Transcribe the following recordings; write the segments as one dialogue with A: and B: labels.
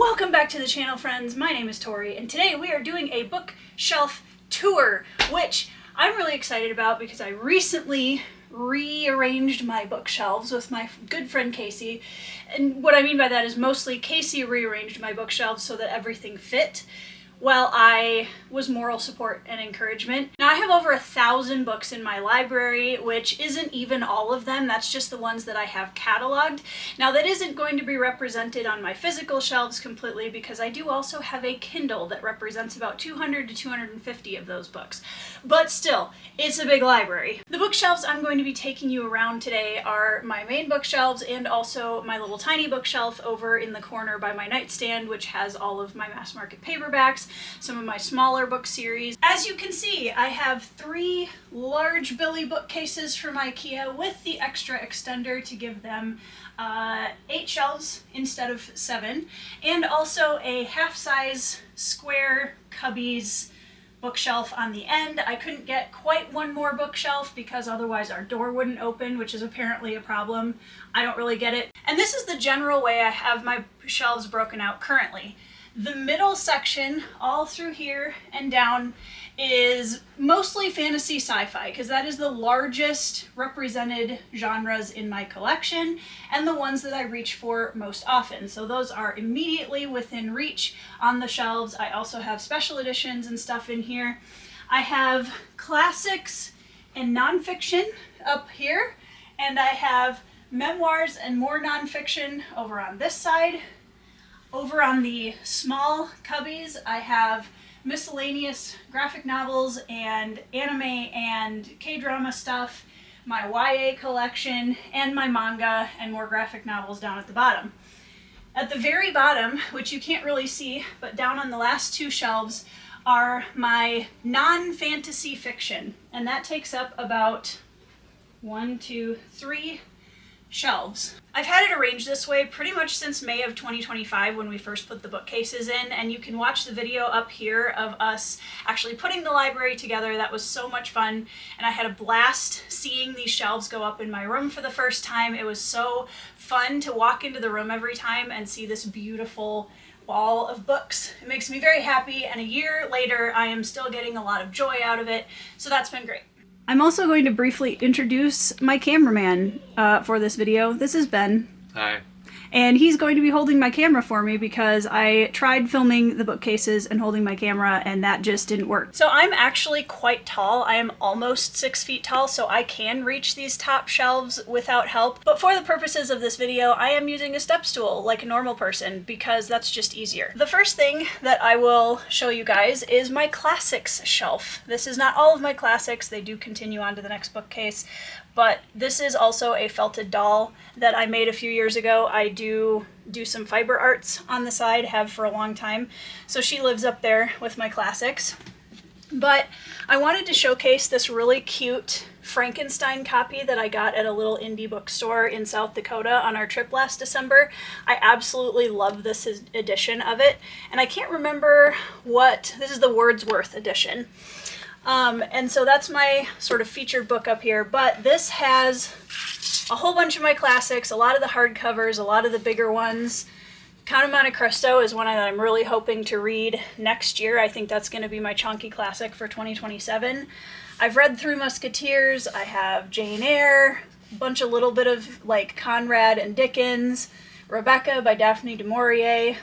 A: Welcome back to the channel, friends. My name is Tori, and today we are doing a bookshelf tour, which I'm really excited about because I recently rearranged my bookshelves with my good friend Casey. And what I mean by that is mostly Casey rearranged my bookshelves so that everything fit, while I was moral support and encouragement. Now I have over 1,000 books in my library, which isn't even all of them. That's just the ones that I have cataloged. Now that isn't going to be represented on my physical shelves completely because I do also have a Kindle that represents about 200 to 250 of those books. But still, it's a big library. The bookshelves I'm going to be taking you around today are my main bookshelves and also my little tiny bookshelf over in the corner by my nightstand, which has all of my mass market paperbacks, some of my smaller book series. As you can see, I have 3 large Billy bookcases from IKEA with the extra extender to give them 8 shelves instead of 7, and also a half-size square Cubbies bookshelf on the end. I couldn't get quite one more bookshelf because otherwise our door wouldn't open, which is apparently a problem. I don't really get it. And this is the general way I have my shelves broken out currently. The middle section, all through here and down, is mostly fantasy sci-fi because that is the largest represented genres in my collection and the ones that I reach for most often. So those are immediately within reach on the shelves. I also have special editions and stuff in here. I have classics and nonfiction up here, and I have memoirs and more nonfiction over on this side. Over on the small cubbies, I have miscellaneous graphic novels and anime and K-drama stuff, my YA collection, and my manga and more graphic novels down at the bottom. At the very bottom, which you can't really see, but down on the last 2 shelves, are my non-fantasy fiction, and that takes up about 3 shelves. I've had it arranged this way pretty much since May of 2025 when we first put the bookcases in, and you can watch the video up here of us actually putting the library together. That was so much fun, and I had a blast seeing these shelves go up in my room for the first time. It was so fun to walk into the room every time and see this beautiful wall of books. It makes me very happy, and a year later I am still getting a lot of joy out of it, so that's been great. I'm also going to briefly introduce my cameraman for this video. This is Ben.
B: Hi.
A: And he's going to be holding my camera for me because I tried filming the bookcases and holding my camera and that just didn't work. So I'm actually quite tall. I am almost 6 feet tall, so I can reach these top shelves without help. But for the purposes of this video, I am using a step stool like a normal person because that's just easier. The first thing that I will show you guys is my classics shelf. This is not all of my classics. They do continue on to the next bookcase. But this is also a felted doll that I made a few years ago. I do some fiber arts on the side, have for a long time. So she lives up there with my classics. But I wanted to showcase this really cute Frankenstein copy that I got at a little indie bookstore in South Dakota on our trip last December. I absolutely love this edition of it. And I can't remember this is the Wordsworth edition. And so that's my sort of featured book up here, but this has a whole bunch of my classics, a lot of the hardcovers, a lot of the bigger ones. Count of Monte Cristo is one that I'm really hoping to read next year. I think that's going to be my chunky classic for 2027. I've read through Musketeers, I have Jane Eyre, a bunch of little bit of like Conrad and Dickens, Rebecca by Daphne du Maurier.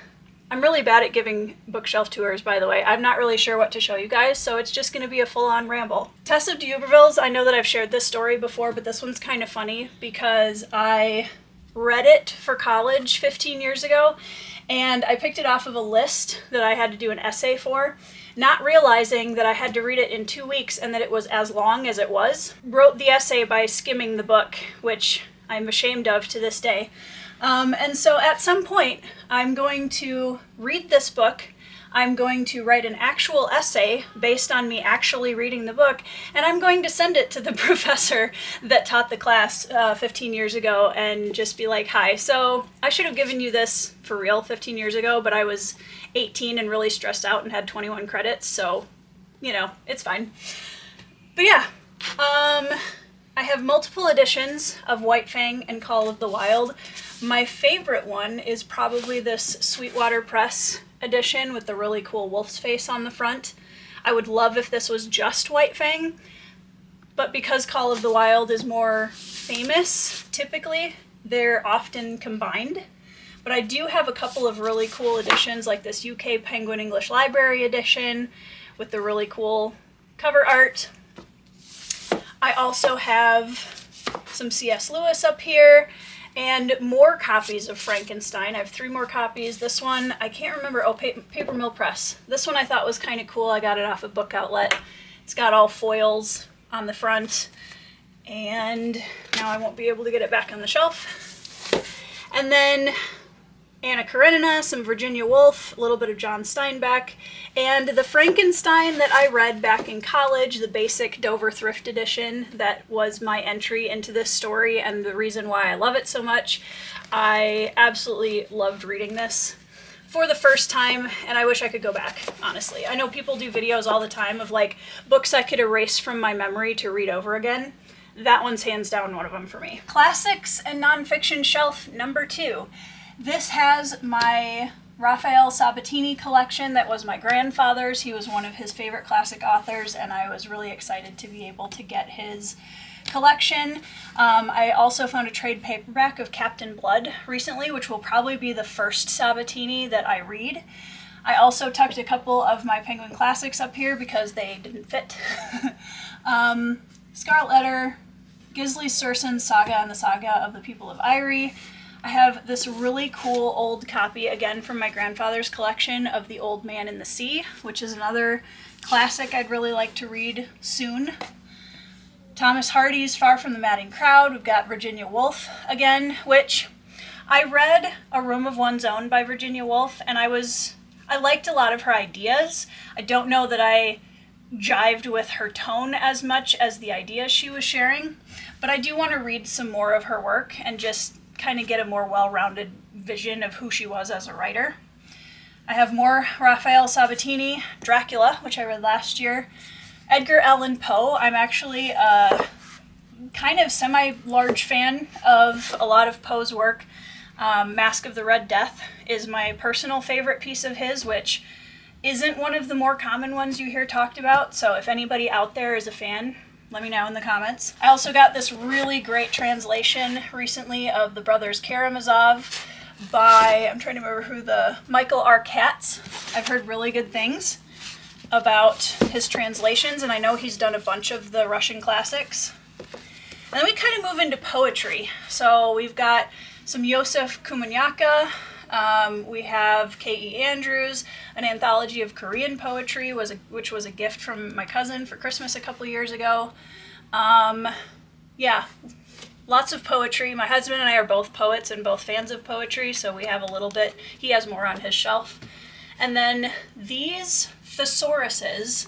A: I'm really bad at giving bookshelf tours, by the way. I'm not really sure what to show you guys, so it's just going to be a full-on ramble. Tess of D'Urbervilles, I know that I've shared this story before, but this one's kind of funny because I read it for college 15 years ago, and I picked it off of a list that I had to do an essay for, not realizing that I had to read it in 2 weeks and that it was as long as it was. Wrote the essay by skimming the book, which I'm ashamed of to this day. And so at some point, I'm going to read this book, I'm going to write an actual essay based on me actually reading the book, and I'm going to send it to the professor that taught the class 15 years ago and just be like, hi, so I should have given you this for real 15 years ago, but I was 18 and really stressed out and had 21 credits, so, you know, it's fine. But yeah, I have multiple editions of White Fang and Call of the Wild. My favorite one is probably this Sweetwater Press edition with the really cool wolf's face on the front. I would love if this was just White Fang, but because Call of the Wild is more famous, typically, they're often combined. But I do have a couple of really cool editions, like this UK Penguin English Library edition with the really cool cover art. I also have some C.S. Lewis up here and more copies of Frankenstein. I have 3 more copies. This one, I can't remember. Oh, Paper Mill Press. This one I thought was kind of cool. I got it off a book outlet. It's got all foils on the front, and now I won't be able to get it back on the shelf. And then Anna Karenina, some Virginia Woolf, a little bit of John Steinbeck, and the Frankenstein that I read back in college, the basic Dover Thrift edition, that was my entry into this story and the reason why I love it so much. I absolutely loved reading this for the first time, and I wish I could go back, honestly. I know people do videos all the time of like books I could erase from my memory to read over again. That one's hands down one of them for me. Classics and nonfiction shelf number 2. This has my Raphael Sabatini collection that was my grandfather's. He was one of his favorite classic authors, and I was really excited to be able to get his collection. I also found a trade paperback of Captain Blood recently, which will probably be the first Sabatini that I read. I also tucked a couple of my Penguin Classics up here because they didn't fit. Scarlet Letter, Gisli Surson's Saga and the Saga of the People of Irie. I have this really cool old copy, again from my grandfather's collection, of The Old Man in the Sea, which is another classic I'd really like to read soon. Thomas Hardy's Far from the Madding Crowd. We've got Virginia Woolf again, which I read A Room of One's Own by Virginia Woolf, and I liked a lot of her ideas. I don't know that I jived with her tone as much as the ideas she was sharing, but I do want to read some more of her work and just kind of get a more well-rounded vision of who she was as a writer. I have more Raphael Sabatini, Dracula, which I read last year. Edgar Allan Poe. I'm actually a kind of semi-large fan of a lot of Poe's work. Mask of the Red Death is my personal favorite piece of his, which isn't one of the more common ones you hear talked about, so if anybody out there is a fan, let me know in the comments. I also got this really great translation recently of The Brothers Karamazov by, I'm trying to remember who, Michael R. Katz. I've heard really good things about his translations, and I know he's done a bunch of the Russian classics. And then we kind of move into poetry. So we've got some Yosef Kumanyaka. We have K.E. Andrews, an anthology of Korean poetry, which was a gift from my cousin for Christmas a couple years ago. Yeah, lots of poetry. My husband and I are both poets and both fans of poetry, so we have a little bit. He has more on his shelf. And then these thesauruses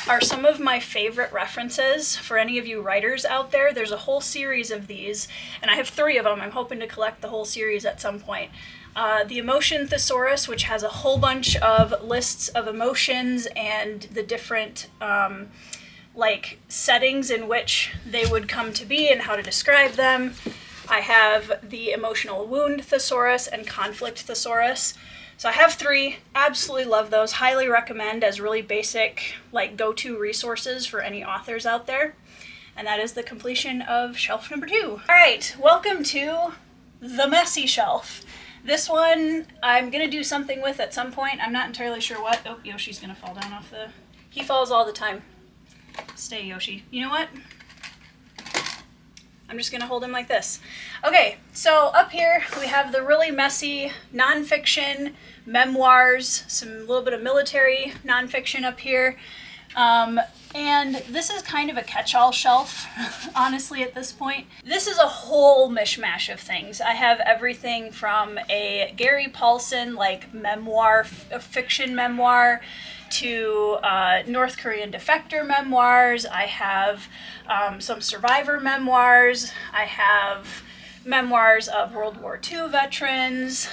A: are some of my favorite references for any of you writers out there. There's a whole series of these, and I have 3 of them. I'm hoping to collect the whole series at some point. The Emotion Thesaurus, which has a whole bunch of lists of emotions and the different settings in which they would come to be and how to describe them. I have the Emotional Wound Thesaurus and Conflict Thesaurus. So I have 3, absolutely love those, highly recommend as really basic go-to resources for any authors out there. And that is the completion of shelf number 2. All right, welcome to the messy shelf. This one I'm going to do something with at some point. I'm not entirely sure what. Oh, Yoshi's going to fall down off the... He falls all the time. Stay, Yoshi. You know what? I'm just going to hold him like this. Okay, so up here we have the really messy nonfiction, memoirs, some little bit of military nonfiction up here. And this is kind of a catch-all shelf, honestly, at this point. This is a whole mishmash of things. I have everything from a Gary Paulson, memoir, a fiction memoir, to North Korean defector memoirs. I have some survivor memoirs. I have memoirs of World War II veterans.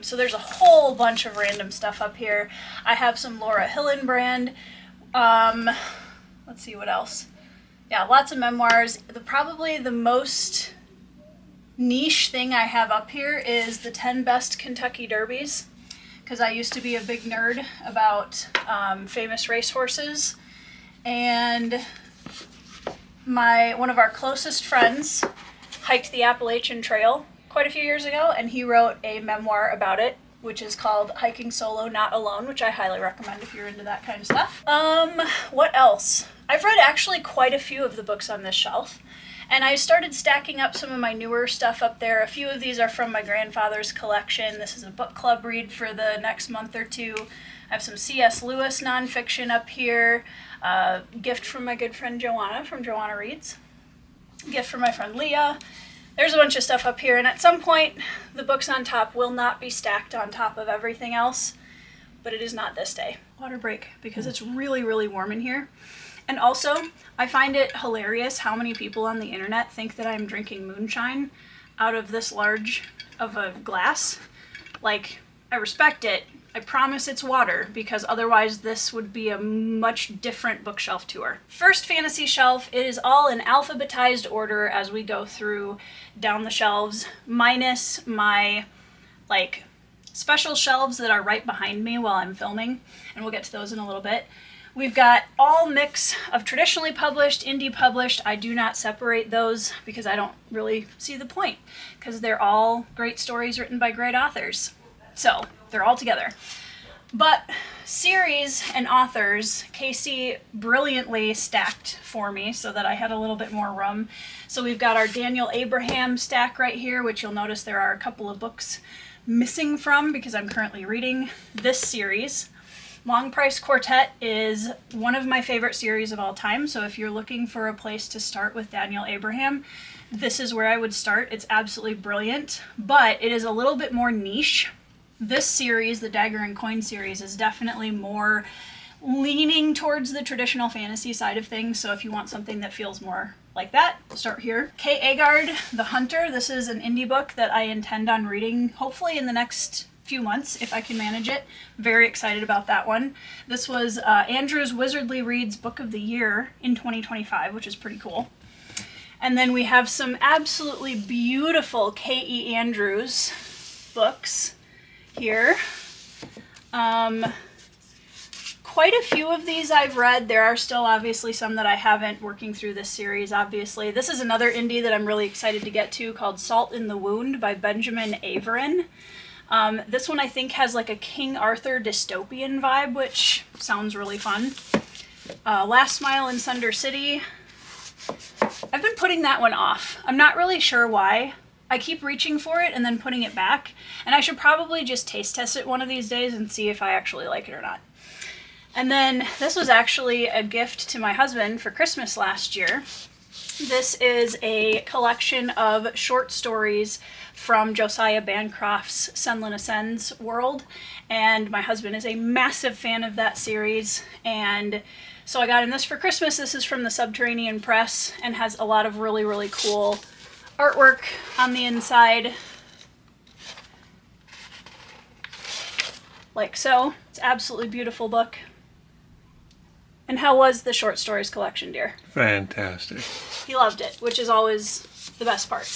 A: So there's a whole bunch of random stuff up here. I have some Laura Hillenbrand. Let's see what else. Yeah, lots of memoirs. Probably the most niche thing I have up here is the 10 best Kentucky Derbies, because I used to be a big nerd about famous racehorses, and one of our closest friends hiked the Appalachian Trail quite a few years ago, and he wrote a memoir about it, which is called Hiking Solo, Not Alone, which I highly recommend if you're into that kind of stuff. What else? I've read actually quite a few of the books on this shelf, and I started stacking up some of my newer stuff up there. A few of these are from my grandfather's collection. This is a book club read for the next month or two. I have some C.S. Lewis nonfiction up here. Gift from my good friend Joanna from Joanna Reads. Gift from my friend Leah. There's a bunch of stuff up here, and at some point the books on top will not be stacked on top of everything else, but it is not this day. Water break, because it's really, really warm in here. And also, I find it hilarious how many people on the internet think that I'm drinking moonshine out of this large of a glass. Like, I respect it. I promise it's water, because otherwise this would be a much different bookshelf tour. First fantasy shelf, it is all in alphabetized order as we go through down the shelves, minus my special shelves that are right behind me while I'm filming, and we'll get to those in a little bit. We've got all mix of traditionally published, indie published. I do not separate those because I don't really see the point, because they're all great stories written by great authors. So they're all together. But series and authors, Casey brilliantly stacked for me so that I had a little bit more room. So we've got our Daniel Abraham stack right here, which you'll notice there are a couple of books missing from because I'm currently reading this series. Long Price Quartet is one of my favorite series of all time. So if you're looking for a place to start with Daniel Abraham, this is where I would start. It's absolutely brilliant, but it is a little bit more niche. This series, the Dagger and Coin series, is definitely more leaning towards the traditional fantasy side of things. So if you want something that feels more like that, start here. Kay Agard, The Hunter. This is an indie book that I intend on reading hopefully in the next few months if I can manage it. Very excited about that one. This was Andrew's Wizardly Reads Book of the Year in 2025, which is pretty cool. And then we have some absolutely beautiful K.E. Andrews books here. Quite a few of these I've read. There are still obviously some that I haven't, working through this series, obviously. This is another indie that I'm really excited to get to called Salt in the Wound by Benjamin Averin. This one I think has like a King Arthur dystopian vibe, which sounds really fun. Last Smile in Sunder City. I've been putting that one off. I'm not really sure why. I keep reaching for it and then putting it back, and I should probably just taste test it one of these days and see if I actually like it or not. And then this was actually a gift to my husband for Christmas last year. This is a collection of short stories from Josiah Bancroft's Senlin Ascends world, and my husband is a massive fan of that series, and so I got him this for Christmas. This is from the Subterranean Press and has a lot of really, really cool artwork on the inside, like so. It's an absolutely beautiful book. And how was the short stories collection, dear?
B: Fantastic.
A: He loved it, which is always the best part.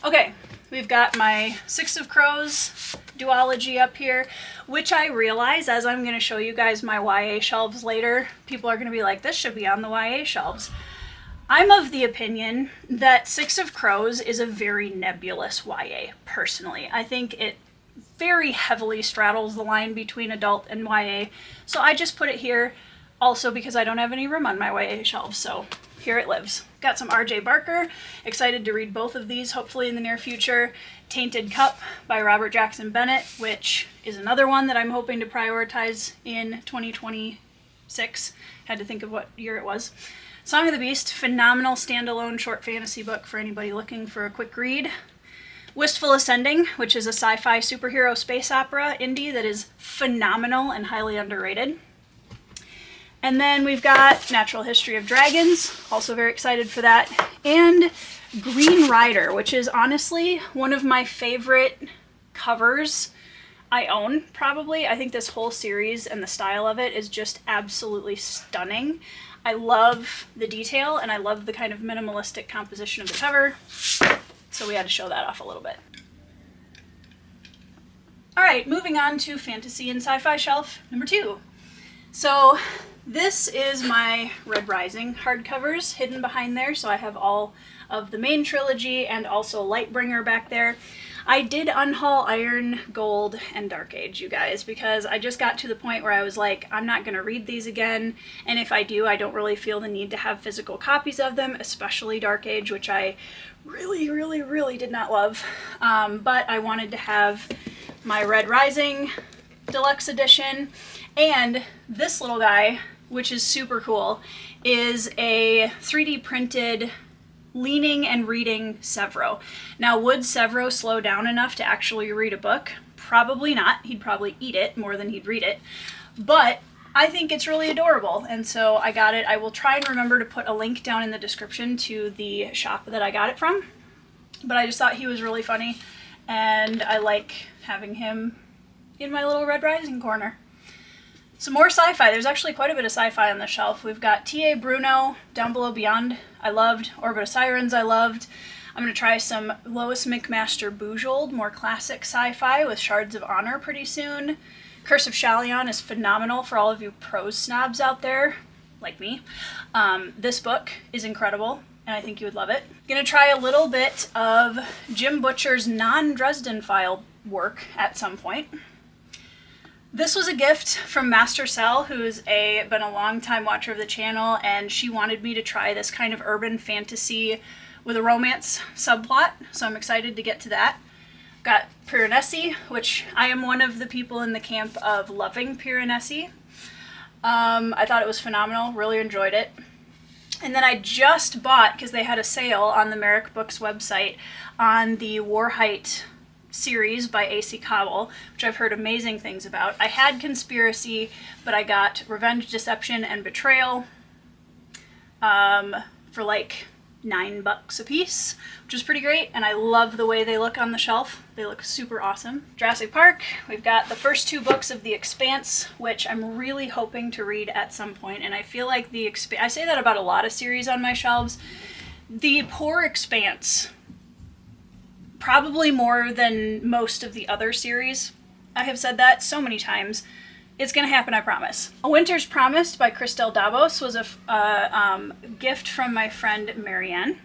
A: Okay, we've got my Six of Crows duology up here, which I realize as I'm going to show you guys my YA shelves later, people are going to be like, this should be on the YA shelves. I'm of the opinion that Six of Crows is a very nebulous YA, personally. I think it very heavily straddles the line between adult and YA, so I just put it here also because I don't have any room on my YA shelves, so here it lives. Got some R.J. Barker. Excited to read both of these, hopefully in the near future. Tainted Cup by Robert Jackson Bennett, which is another one that I'm hoping to prioritize in 2026. Had to think of what year it was. Song of the Beast, phenomenal standalone short fantasy book for anybody looking for a quick read. Wistful Ascending, which is a sci-fi superhero space opera indie that is phenomenal and highly underrated. And then we've got Natural History of Dragons, also very excited for that. And Green Rider, which is honestly one of my favorite covers I own, probably. I think this whole series and the style of it is just absolutely stunning. I love the detail, and I love the kind of minimalistic composition of the cover, so we had to show that off a little bit. Alright, moving on to fantasy and sci-fi shelf number 2. So this is my Red Rising hardcovers hidden behind there, so I have all of the main trilogy and also Lightbringer back there. I did unhaul Iron, Gold, and Dark Age, you guys, because I just got to the point where I was like, I'm not going to read these again, and if I do, I don't really feel the need to have physical copies of them, especially Dark Age, which I really did not love. But I wanted to have my Red Rising Deluxe Edition, and this little guy, which is super cool, is a 3D printed leaning and reading Severo. Now, would Severo slow down enough to actually read a book? Probably not. He'd probably eat it more than he'd read it. But I think it's really adorable, and so I got it. I will try and remember to put a link down in the description to the shop that I got it from. But I just thought he was really funny, and I like having him in my little Red Rising corner. Some more sci-fi. There's actually quite a bit of sci-fi on the shelf. We've got T.A. Bruno, Down Below Beyond, I loved. Orbit of Sirens, I loved. I'm going to try some Lois McMaster Bujold, more classic sci-fi with Shards of Honor pretty soon. Curse of Shalion is phenomenal for all of you prose snobs out there, like me. This book is incredible, and I think you would love it. Going to try a little bit of Jim Butcher's non-Dresden File work at some point. This was a gift from Master Cell, who's been a long-time watcher of the channel, and she wanted me to try this kind of urban fantasy with a romance subplot, so I'm excited to get to that. Got Piranesi, which I am one of the people in the camp of loving Piranesi. I thought it was phenomenal, really enjoyed it. And then I just bought, because they had a sale on the Merrick Books website, on the Warhite series by A.C. Cobble, which I've heard amazing things about. I had Conspiracy, but I got Revenge, Deception, and Betrayal for like $9 a piece, which is pretty great, and I love the way they look on the shelf. They look super awesome. Jurassic Park, we've got the first 2 books of The Expanse, which I'm really hoping to read at some point, and I feel like I say that about a lot of series on my shelves. The poor Expanse, probably more than most of the other series. I have said that so many times. It's going to happen, I promise. A Winter's Promised by Christelle Davos was a gift from my friend Marianne.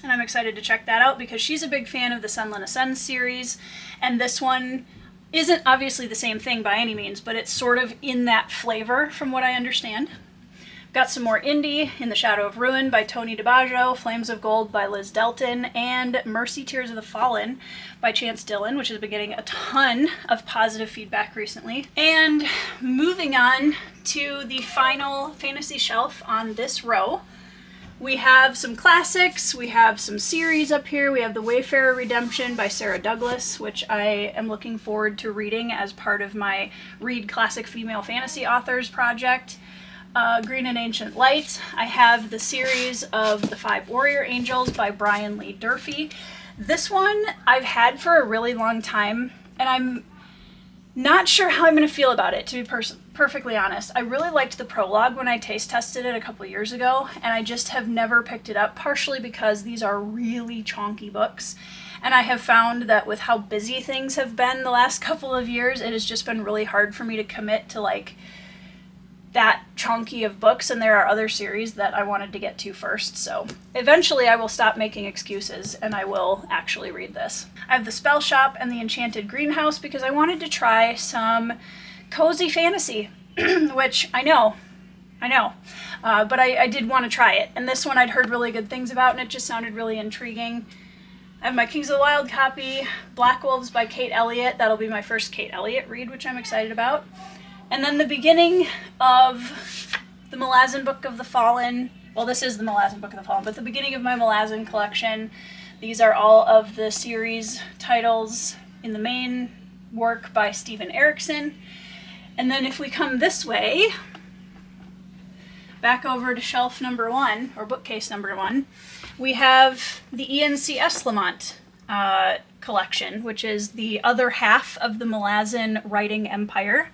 A: And I'm excited to check that out because she's a big fan of the Sunland Ascends series. And this one isn't obviously the same thing by any means, but it's sort of in that flavor from what I understand. Got some more indie, In the Shadow of Ruin by Tony DiBaggio, Flames of Gold by Liz Delton, and Mercy Tears of the Fallen by Chance Dillon, which has been getting a ton of positive feedback recently. And moving on to the final fantasy shelf on this row, we have some classics, we have some series up here. We have The Wayfarer Redemption by Sarah Douglas, which I am looking forward to reading as part of my Read Classic Female Fantasy Authors project. Green and Ancient Light. I have the series of The Five Warrior Angels by Brian Lee Durfee. This one I've had for a really long time, and I'm not sure how I'm going to feel about it, to be perfectly honest. I really liked the prologue when I taste tested it a couple years ago, and I just have never picked it up, partially because these are really chonky books. And I have found that with how busy things have been the last couple of years, it has just been really hard for me to commit to like that chunky of books, and there are other series that I wanted to get to first, so eventually I will stop making excuses and I will actually read this. I have The Spell Shop and The Enchanted Greenhouse because I wanted to try some cozy fantasy, which I know, but I did want to try it, and this one I'd heard really good things about and it just sounded really intriguing. I have my Kings of the Wild copy, Black Wolves by Kate Elliott. That'll be my first Kate Elliott read, which I'm excited about. And then the beginning of the Malazan Book of the Fallen. Well, this is the Malazan Book of the Fallen, but the beginning of my Malazan collection. These are all of the series titles in the main work by Stephen Erickson. And then if we come this way, back over to shelf number 1, or bookcase number 1, we have the E.N.C. Eslamont collection, which is the other half of the Malazan writing empire.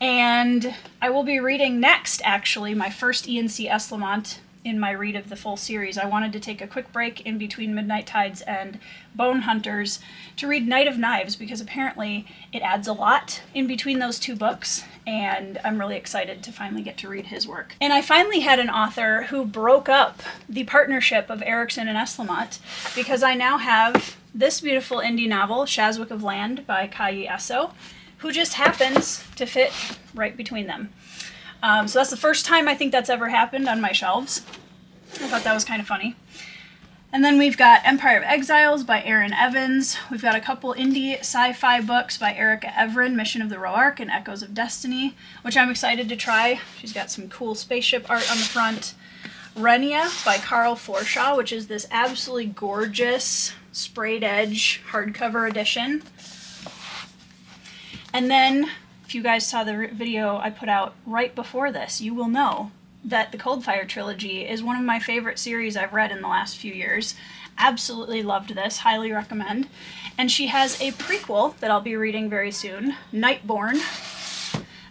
A: And I will be reading next, actually, my first E&C Eslamont in my read of the full series. I wanted to take a quick break in between Midnight Tides and Bone Hunters to read Knight of Knives, because apparently it adds a lot in between those two books, and I'm really excited to finally get to read his work. And I finally had an author who broke up the partnership of Erickson and Eslamont, because I now have this beautiful indie novel, Shazwick of Land by Kayi Esso, who just happens to fit right between them. So that's the first time I think that's ever happened on my shelves. I thought that was kind of funny. And then we've got Empire of Exiles by Aaron Evans. We've got a couple indie sci-fi books by Erica Evren, Mission of the Roark and Echoes of Destiny, which I'm excited to try. She's got some cool spaceship art on the front. Renia by Carl Forshaw, which is this absolutely gorgeous sprayed edge hardcover edition. And then, if you guys saw the video I put out right before this, you will know that the Coldfire trilogy is one of my favorite series I've read in the last few years. Absolutely loved this, highly recommend. And she has a prequel that I'll be reading very soon, Nightborn,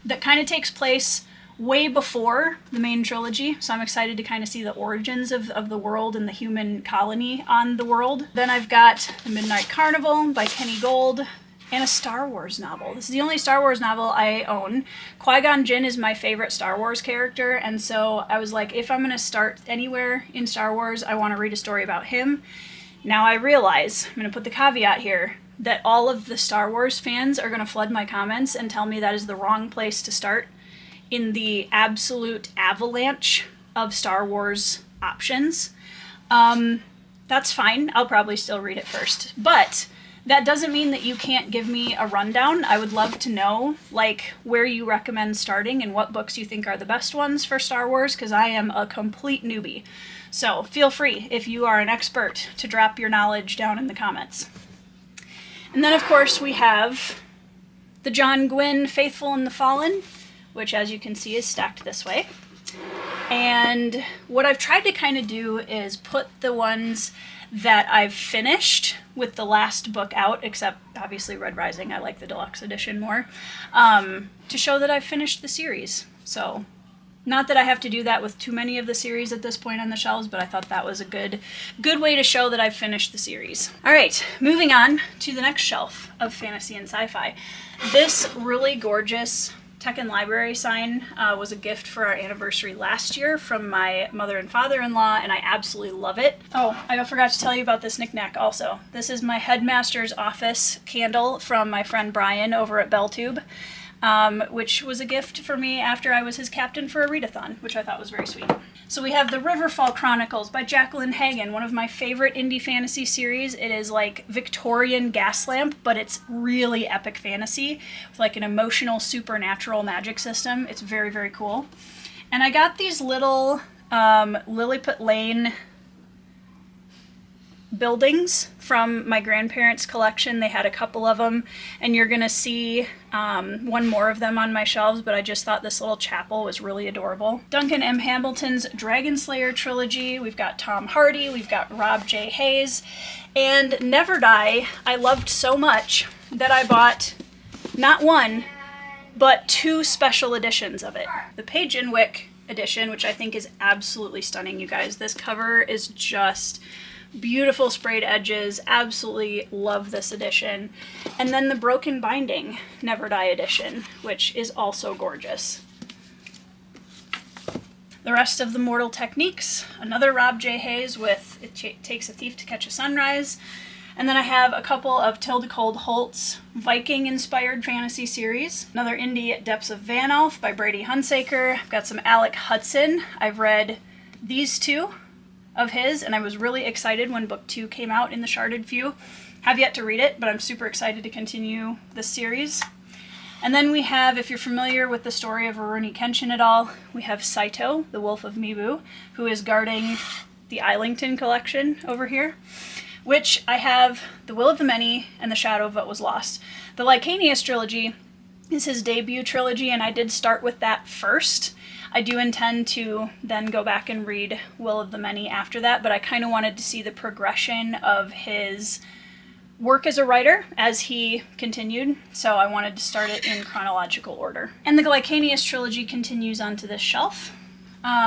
A: that kind of takes place way before the main trilogy, so I'm excited to kind of see the origins of the world and the human colony on the world. Then I've got The Midnight Carnival by Kenny Gold, and a Star Wars novel. This is the only Star Wars novel I own. Qui-Gon Jinn is my favorite Star Wars character, and so I was like, if I'm going to start anywhere in Star Wars, I want to read a story about him. Now I realize, I'm going to put the caveat here, that all of the Star Wars fans are going to flood my comments and tell me that is the wrong place to start in the absolute avalanche of Star Wars options. That's fine. I'll probably still read it first. But that doesn't mean that you can't give me a rundown. I would love to know, like, where you recommend starting and what books you think are the best ones for Star Wars, because I am a complete newbie. So feel free, if you are an expert, to drop your knowledge down in the comments. And then, of course, we have the John Gwynne Faithful and the Fallen, which, as you can see, is stacked this way. And what I've tried to kind of do is put the ones that I've finished with the last book out, except obviously Red Rising, I like the deluxe edition more, to show that I've finished the series. So, not that I have to do that with too many of the series at this point on the shelves, but I thought that was a good way to show that I've finished the series. Alright, moving on to the next shelf of fantasy and sci-fi. This really gorgeous Tekken Library sign was a gift for our anniversary last year from my mother and father-in-law, and I absolutely love it. Oh, I forgot to tell you about this knickknack also. This is my headmaster's office candle from my friend Brian over at Belltube, which was a gift for me after I was his captain for a readathon, which I thought was very sweet. So we have the Riverfall Chronicles by Jacqueline Hagan, one of my favorite indie fantasy series. It is like Victorian Gaslamp, but it's really epic fantasy with like an emotional supernatural magic system. It's very, very cool. And I got these little Lilliput Lane buildings from my grandparents' collection. They had a couple of them, and you're gonna see one more of them on my shelves, but I just thought this little chapel was really adorable. Duncan M. Hamilton's Dragon Slayer trilogy. We've got Tom Hardy, we've got Rob J. Hayes, and Never Die I loved so much that I bought not one, but 2 special editions of it. The Page and Wick edition, which I think is absolutely stunning, you guys. This cover is just beautiful sprayed edges, absolutely love this edition. And then the Broken Binding Never Die edition, which is also gorgeous. The rest of the Mortal Techniques, another Rob J. Hayes with It Takes a Thief to Catch a Sunrise. And then I have a couple of Tilda Cold Holt's Viking-inspired fantasy series. Another indie, Depths of Vanalf by Brady Hunsaker. I've got some Alec Hudson. I've read these 2 of his, and I was really excited when book 2 came out in the Sharded View. Have yet to read it, but I'm super excited to continue this series. And then we have, if you're familiar with the story of Rurouni Kenshin at all, we have Saito, the Wolf of Mibu, who is guarding the Islington collection over here, which I have The Will of the Many and The Shadow of What Was Lost. The Lycanius trilogy is his debut trilogy, and I did start with that first. I do intend to then go back and read Will of the Many after that, but I kind of wanted to see the progression of his work as a writer as he continued, so I wanted to start it in chronological order. And the Glycanius trilogy continues onto this shelf.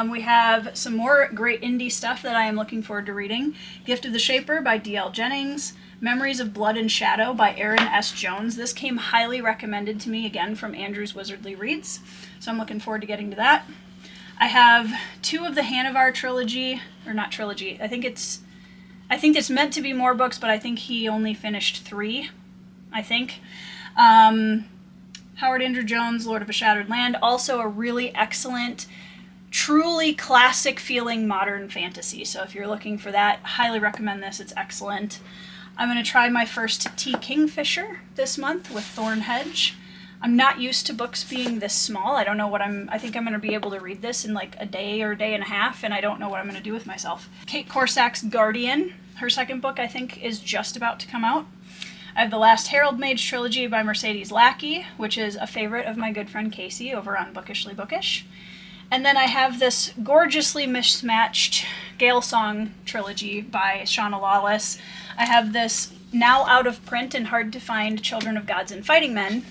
A: We have some more great indie stuff that I am looking forward to reading. Gift of the Shaper by D.L. Jennings. Memories of Blood and Shadow by Aaron S. Jones. This came highly recommended to me, again, from Andrew's Wizardly Reads, so I'm looking forward to getting to that. I have 2 of the Hanavar trilogy, or not trilogy, I think it's meant to be more books, but I think he only finished 3, I think. Howard Andrew Jones, Lord of a Shattered Land, also a really excellent, truly classic feeling modern fantasy. So if you're looking for that, highly recommend this. It's excellent. I'm going to try my first T. Kingfisher this month with Thornhedge. I'm not used to books being this small. I don't know what I think I'm going to be able to read this in like a day or a day and a half, and I don't know what I'm going to do with myself. Kate Corsak's Guardian, her second book, I think, is just about to come out. I have the Last Herald Mage trilogy by Mercedes Lackey, which is a favorite of my good friend Casey over on Bookishly Bookish. And then I have this gorgeously mismatched Gale Song trilogy by Shauna Lawless. I have this now out of print and hard to find Children of Gods and Fighting Men.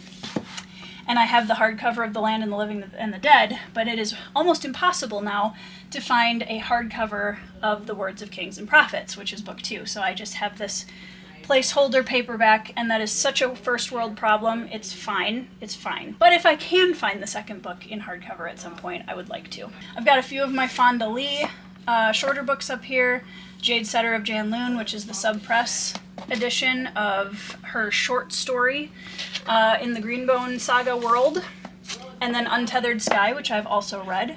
A: And I have the hardcover of The Land and the Living and the Dead, but it is almost impossible now to find a hardcover of The Words of Kings and Prophets, which is book 2. So I just have this placeholder paperback, and that is such a first world problem. It's fine. It's fine. But if I can find the second book in hardcover at some point, I would like to. I've got a few of my Fonda Lee shorter books up here. Jade Setter of Jan Loon, which is the subpress edition of her short story in the Greenbone Saga world. And then Untethered Sky, which I've also read.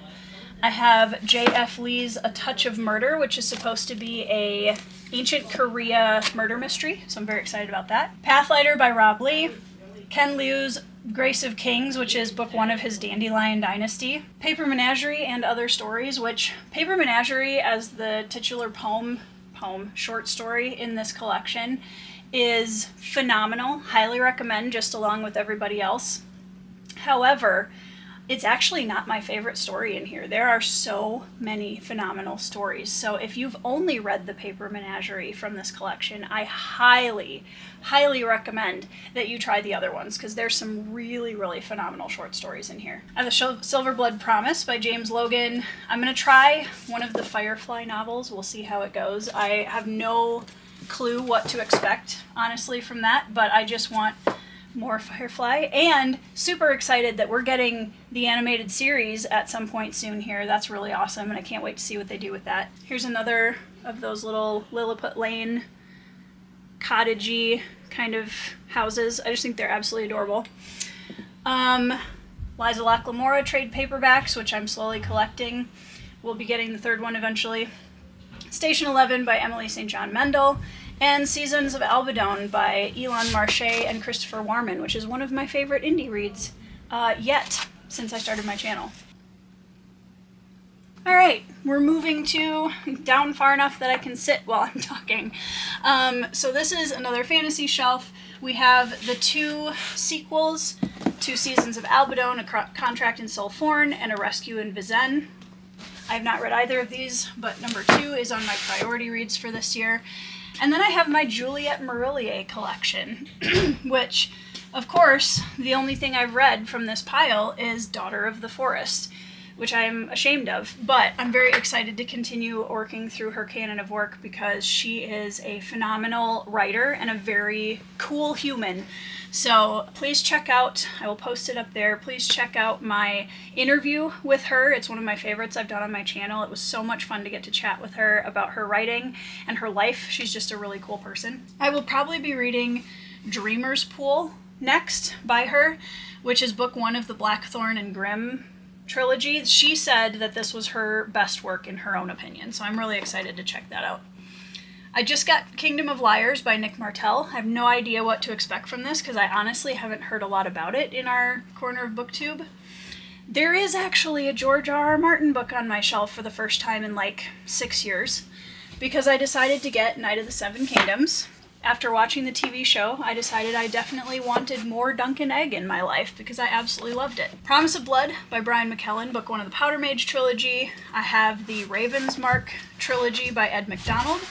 A: I have J.F. Lee's A Touch of Murder, which is supposed to be a ancient Korea murder mystery, so I'm very excited about that. Pathlighter by Rob Lee. Ken Liu's Grace of Kings, which is book 1 of his Dandelion Dynasty. Paper Menagerie and Other Stories, which Paper Menagerie as the titular short story in this collection is phenomenal. Highly recommend, just along with everybody else. However, it's actually not my favorite story in here. There are so many phenomenal stories. So if you've only read the Paper Menagerie from this collection, I highly, highly recommend that you try the other ones, because there's some really, really phenomenal short stories in here. I have the Silver Blood Promise by James Logan. I'm going to try one of the Firefly novels. We'll see how it goes. I have no clue what to expect, honestly, from that, but I just want more Firefly, and super excited that we're getting the animated series at some point soon here. That's really awesome, and I can't wait to see what they do with that. Here's another of those little Lilliput Lane cottagey kind of houses. I just think they're absolutely adorable. Liza Locke-Lamora trade paperbacks, which I'm slowly collecting. We'll be getting the third one eventually. Station 11 by Emily St. John Mendel. And Seasons of Albion by Elon Marche and Christopher Warman, which is one of my favorite indie reads yet since I started my channel. Alright, we're moving to down far enough that I can sit while I'm talking. So this is another fantasy shelf. We have the 2 sequels to Seasons of Albion, A Contract in Sulphorn and A Rescue in Vizen. I have not read either of these, but number 2 is on my priority reads for this year. And then I have my Juliette Marillier collection, which, of course, the only thing I've read from this pile is Daughter of the Forest, which I'm ashamed of, but I'm very excited to continue working through her canon of work because she is a phenomenal writer and a very cool human. So please check out, I will post it up there, please check out my interview with her. It's one of my favorites I've done on my channel. It was so much fun to get to chat with her about her writing and her life. She's just a really cool person. I will probably be reading Dreamer's Pool next by her, which is book 1 of the Blackthorn and Grimm trilogy. She said that this was her best work in her own opinion, so I'm really excited to check that out. I just got Kingdom of Liars by Nick Martell. I have no idea what to expect from this because I honestly haven't heard a lot about it in our corner of BookTube. There is actually a George R.R. Martin book on my shelf for the first time in like 6 years because I decided to get Knight of the Seven Kingdoms. After watching the TV show, I decided I definitely wanted more Dunk and Egg in my life because I absolutely loved it. Promise of Blood by Brian McKellen, book 1 of the Powder Mage trilogy. I have the Ravensmark trilogy by Ed McDonald,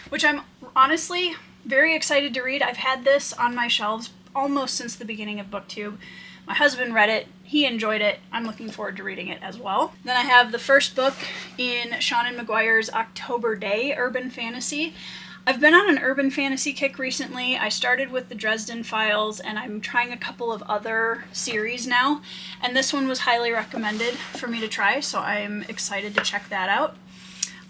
A: which I'm honestly Very excited to read. I've had this on my shelves almost since the beginning of BookTube. My husband read it. He enjoyed it. I'm looking forward to reading it as well. Then I have the first book in Seanan McGuire's October Day urban fantasy. I've been on an urban fantasy kick recently. I started with the Dresden Files, and I'm trying a couple of other series now. And this one was highly recommended for me to try, so I'm excited to check that out.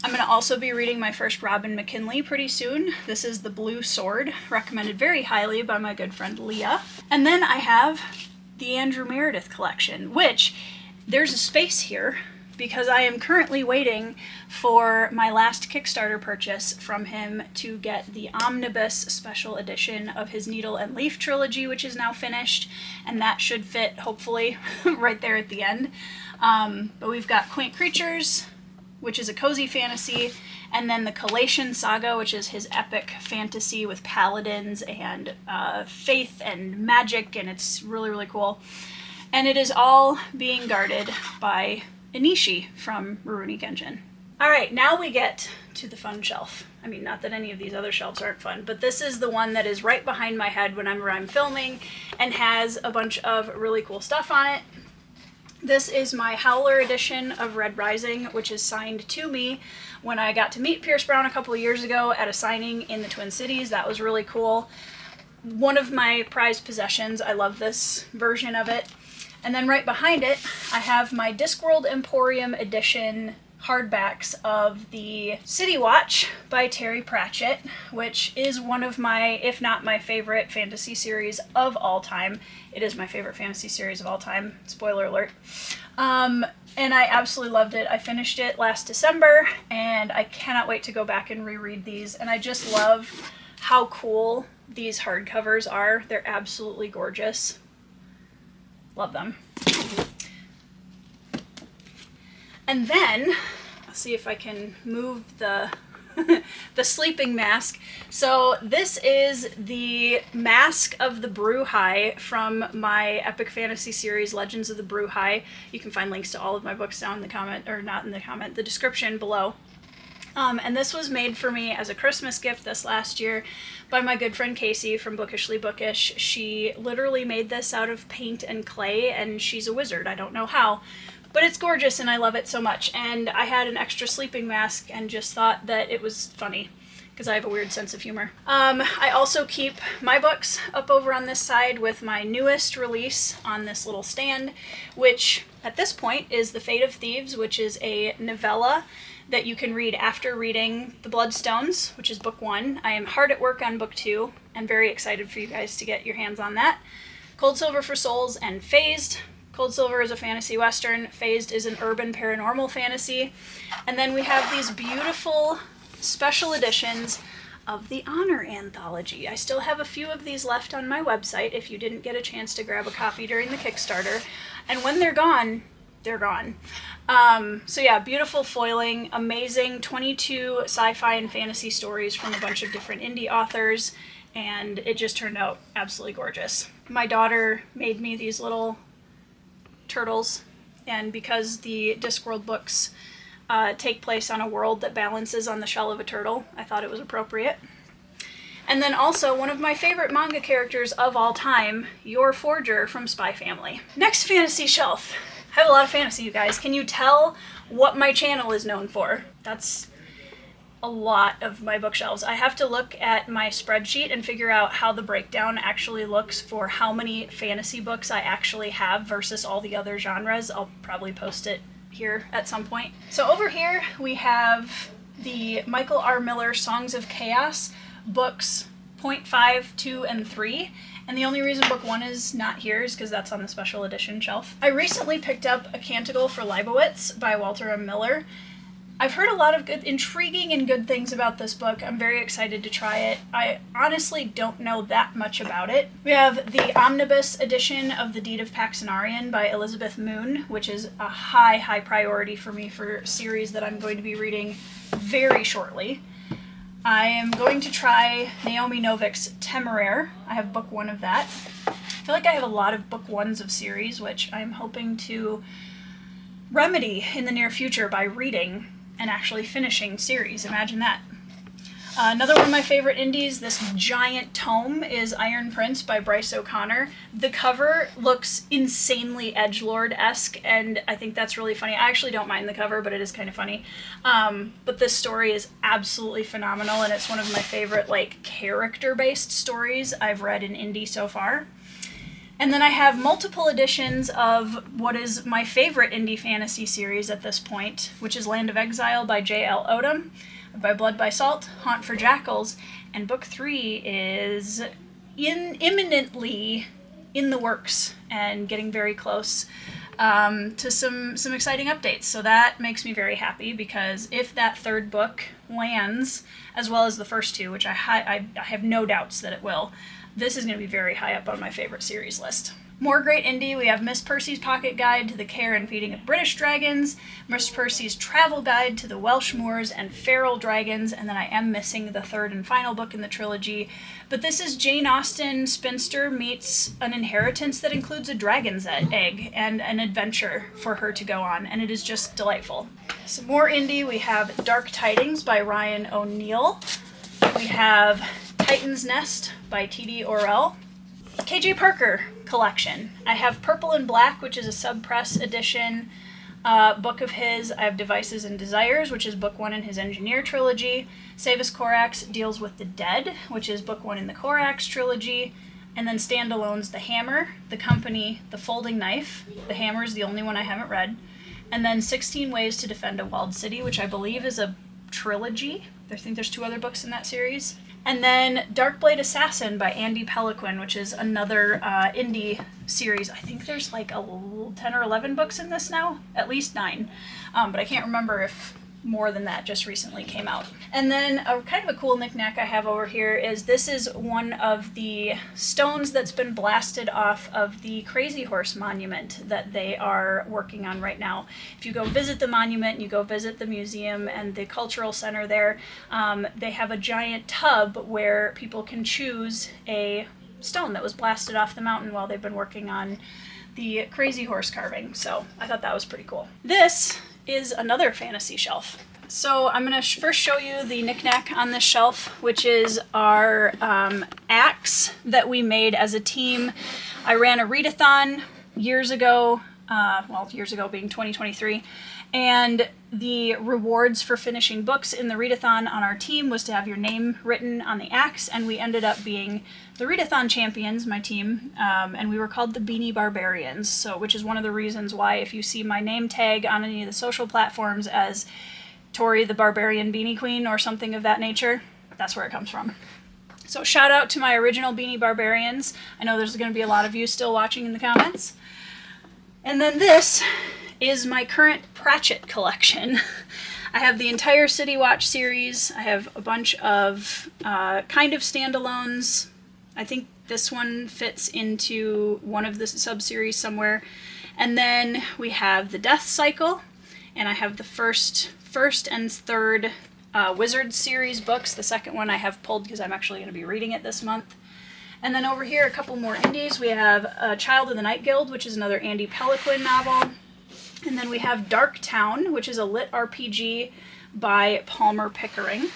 A: I'm going to also be reading my first Robin McKinley pretty soon. This is The Blue Sword, recommended very highly by my good friend Leah. And then I have the Andrew Meredith collection, which there's a space here because I am currently waiting for my last Kickstarter purchase from him to get the omnibus special edition of his Needle and Leaf trilogy, which is now finished, and that should fit, hopefully, right there at the end. But we've got Quaint Creatures, which is a cozy fantasy, and then the Collation Saga, which is his epic fantasy with paladins and faith and magic, and it's really, really cool. And it is all being guarded by Inishi from Rurouni Kenshin. Alright, now we get to the fun shelf. I mean, not that any of these other shelves aren't fun, but this is the one that is right behind my head whenever I'm filming and has a bunch of really cool stuff on it. This is my Howler edition of Red Rising, which is signed to me when I got to meet Pierce Brown a couple of years ago at a signing in the Twin Cities. That was really cool. One of my prized possessions. I love this version of it. And then right behind it, I have my Discworld Emporium edition hardbacks of the City Watch by Terry Pratchett, which is one of my, if not my favorite fantasy series of all time. It is my favorite fantasy series of all time. Spoiler alert. And I absolutely loved it. I finished it last December, and I cannot wait to go back and reread these. And I just love how cool these hardcovers are. They're absolutely gorgeous. Love them. And then, I'll see if I can move the the sleeping mask. So this is the Mask of the Brewhigh from my epic fantasy series, Legends of the Brewhigh. You can find links to all of my books down in the comment, or not in the comment, the description below. And this was made for me as a Christmas gift this last year by my good friend Casey from Bookishly Bookish. She literally made this out of paint and clay, and she's a wizard. I don't know how. But it's gorgeous and I love it so much. And I had an extra sleeping mask and just thought that it was funny because I have a weird sense of humor. I also keep my books up over on this side with my newest release on this little stand, which at this point is The Fate of Thieves, which is a novella that you can read after reading The Bloodstones, which is book 1. I am hard at work on book 2 and very excited for you guys to get your hands on that. Cold Silver for Souls and Phased. Cold Silver is a fantasy western. Phased is an urban paranormal fantasy. And then we have these beautiful special editions of the Honor Anthology. I still have a few of these left on my website if you didn't get a chance to grab a copy during the Kickstarter. And when they're gone, they're gone. So yeah, beautiful foiling, amazing 22 sci-fi and fantasy stories from a bunch of different indie authors, and it just turned out absolutely gorgeous. My daughter made me these little turtles, and because the Discworld books take place on a world that balances on the shell of a turtle, I thought it was appropriate. And then also one of my favorite manga characters of all time, Your Forger from Spy Family. Next fantasy shelf. I have a lot of fantasy, you guys. Can you tell what my channel is known for? That's a lot of my bookshelves. I have to look at my spreadsheet and figure out how the breakdown actually looks for how many fantasy books I actually have versus all the other genres. I'll probably post it here at some point. So over here we have the Michael R. Miller Songs of Chaos books 0.5, 2, and 3. And the only reason book 1 is not here is because that's on the special edition shelf. I recently picked up A Canticle for Leibowitz by Walter M. Miller. I've heard a lot of good, intriguing and good things about this book. I'm very excited to try it. I honestly don't know that much about it. We have the omnibus edition of The Deed of Paxenarian by Elizabeth Moon, which is a high priority for me for a series that I'm going to be reading very shortly. I am going to try Naomi Novik's Temeraire. I have book 1 of that. I feel like I have a lot of book 1s of series, which I'm hoping to remedy in the near future by reading and actually finishing series. Imagine that. Another one of my favorite indies, this giant tome, is Iron Prince by Bryce O'Connor. The cover looks insanely edgelord-esque, and I think that's really funny. I actually don't mind the cover, but it is kind of funny. But this story is absolutely phenomenal, and it's one of my favorite, like, character-based stories I've read in indie so far. And then I have multiple editions of what is my favorite indie fantasy series at this point, which is Land of Exile by J.L. Odom, by Blood by Salt, Haunt for Jackals, and book 3 is imminently in the works and getting very close to some exciting updates. So that makes me very happy, because if that third book lands, as well as the first two, which I have no doubts that it will, this is going to be very high up on my favorite series list. More great indie, we have Miss Percy's Pocket Guide to the Care and Feeding of British Dragons, Miss Percy's Travel Guide to the Welsh Moors and Feral Dragons, and then I am missing the third and final book in the trilogy. But this is Jane Austen spinster meets an inheritance that includes a dragon's egg and an adventure for her to go on, and it is just delightful. Some more indie, we have Dark Tidings by Ryan O'Neill. We have Titan's Nest by T.D. Orell. K.J. Parker collection. I have Purple and Black, which is a sub-press edition book of his. I have Devices and Desires, which is book 1 in his Engineer trilogy. Savus Corax Deals with the Dead, which is book 1 in the Corax trilogy. And then standalones The Hammer, The Company, The Folding Knife. The Hammer is the only one I haven't read. And then 16 Ways to Defend a Walled City, which I believe is a trilogy. I think there's 2 other books in that series. And then Darkblade Assassin by Andy Peliquin, which is another indie series. I think there's like 10 or 11 books in this now, at least 9. But I can't remember if more than that just recently came out. And then a kind of a cool knickknack I have over here is this is one of the stones that's been blasted off of the Crazy Horse monument that they are working on right now. If you go visit the monument, you go visit the museum and the cultural center there, they have a giant tub where people can choose a stone that was blasted off the mountain while they've been working on the Crazy Horse carving. So I thought that was pretty cool. This is another fantasy shelf. So I'm going to first show you the knickknack on this shelf, which is our axe that we made as a team. I ran a readathon years ago, years ago being 2023, and the rewards for finishing books in the readathon on our team was to have your name written on the axe, and we ended up being the readathon champions, my team, and we were called the Beanie Barbarians, so which is one of the reasons why if you see my name tag on any of the social platforms as Tori the Barbarian Beanie Queen or something of that nature, that's where it comes from. So shout out to my original Beanie Barbarians. I know there's going to be a lot of you still watching in the comments. And then this is my current Pratchett collection. I have the entire City Watch series. I have a bunch of kind of standalones. I think this one fits into one of the sub-series somewhere. And then we have the Death Cycle, and I have the first and third Wizard series books. The second one I have pulled because I'm actually going to be reading it this month. And then over here, a couple more indies. We have Child of the Night Guild, which is another Andy Peliquin novel. And then we have Dark Town, which is a lit RPG by Palmer Pickering.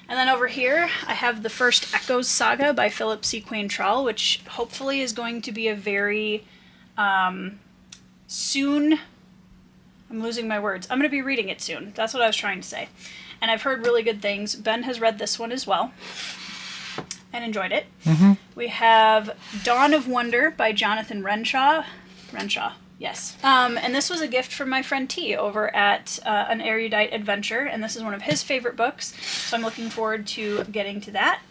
A: And then over here, I have the first Echoes saga by Philip C. Quaintrell, which hopefully is going to be a very soon... I'm losing my words. I'm going to be reading it soon. That's what I was trying to say. And I've heard really good things. Ben has read this one as well and enjoyed it. Mm-hmm. We have Dawn of Wonder by Jonathan Renshaw. Yes. And this was a gift from my friend T over at An Erudite Adventure, and this is one of his favorite books, so I'm looking forward to getting to that.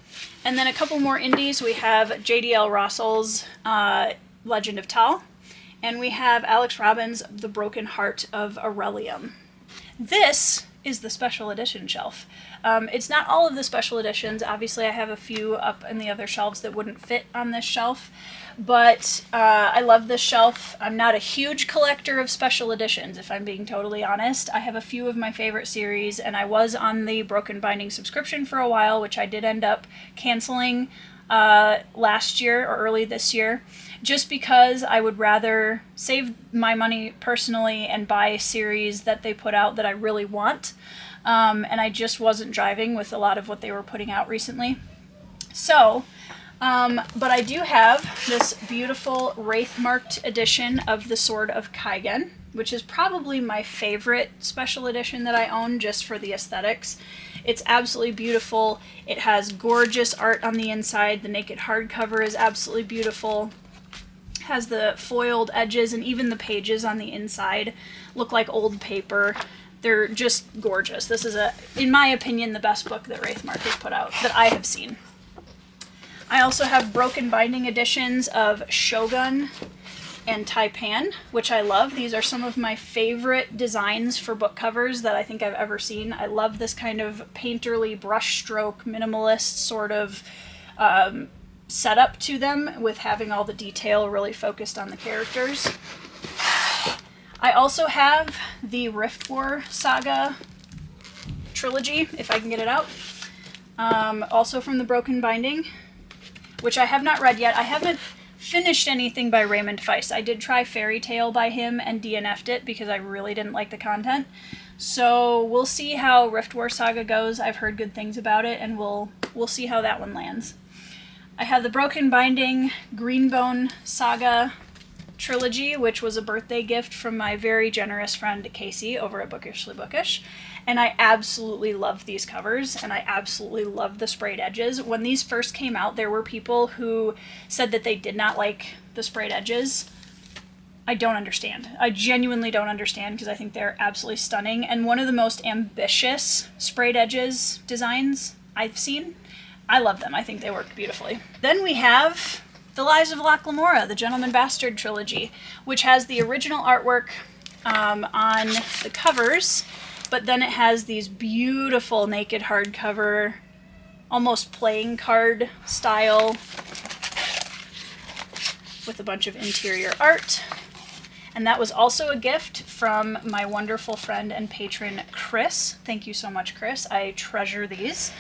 A: And then a couple more indies. We have J.D.L. Rossell's Legend of Tal, and we have Alex Robbins' The Broken Heart of Aurelium. This is the special edition shelf. It's not all of the special editions. Obviously, I have a few up in the other shelves that wouldn't fit on this shelf, but I love this shelf. I'm not a huge collector of special editions, if I'm being totally honest. I have a few of my favorite series, and I was on the Broken Binding subscription for a while, which I did end up canceling last year or early this year, just because I would rather save my money personally and buy a series that they put out that I really want. And I just wasn't driving with a lot of what they were putting out recently. So, but I do have this beautiful Wraith-marked edition of the Sword of Kaigen, which is probably my favorite special edition that I own just for the aesthetics. It's absolutely beautiful. It has gorgeous art on the inside. The naked hardcover is absolutely beautiful. It has the foiled edges, and even the pages on the inside look like old paper. They're just gorgeous. This is, in my opinion, the best book that Wraithmark has put out that I have seen. I also have broken binding editions of Shogun and Taipan, which I love. These are some of my favorite designs for book covers that I think I've ever seen. I love this kind of painterly brushstroke minimalist sort of setup to them, with having all the detail really focused on the characters. I also have the Rift War Saga trilogy, if I can get it out, also from the Broken Binding, which I have not read yet. I haven't finished anything by Raymond Feist. I did try Fairy Tale by him and DNF'd it because I really didn't like the content. So we'll see how Rift War Saga goes. I've heard good things about it, and we'll see how that one lands. I have the Broken Binding Greenbone Saga trilogy, which was a birthday gift from my very generous friend Casey over at Bookishly Bookish. And I absolutely love these covers, and I absolutely love the sprayed edges. When these first came out, there were people who said that they did not like the sprayed edges. I don't understand. I genuinely don't understand, because I think they're absolutely stunning, and one of the most ambitious sprayed edges designs I've seen. I love them. I think they work beautifully. Then we have The Lies of Locke Lamora, the Gentleman Bastard trilogy, which has the original artwork on the covers, but then it has these beautiful naked hardcover, almost playing card style, with a bunch of interior art. And that was also a gift from my wonderful friend and patron, Chris. Thank you so much, Chris. I treasure these.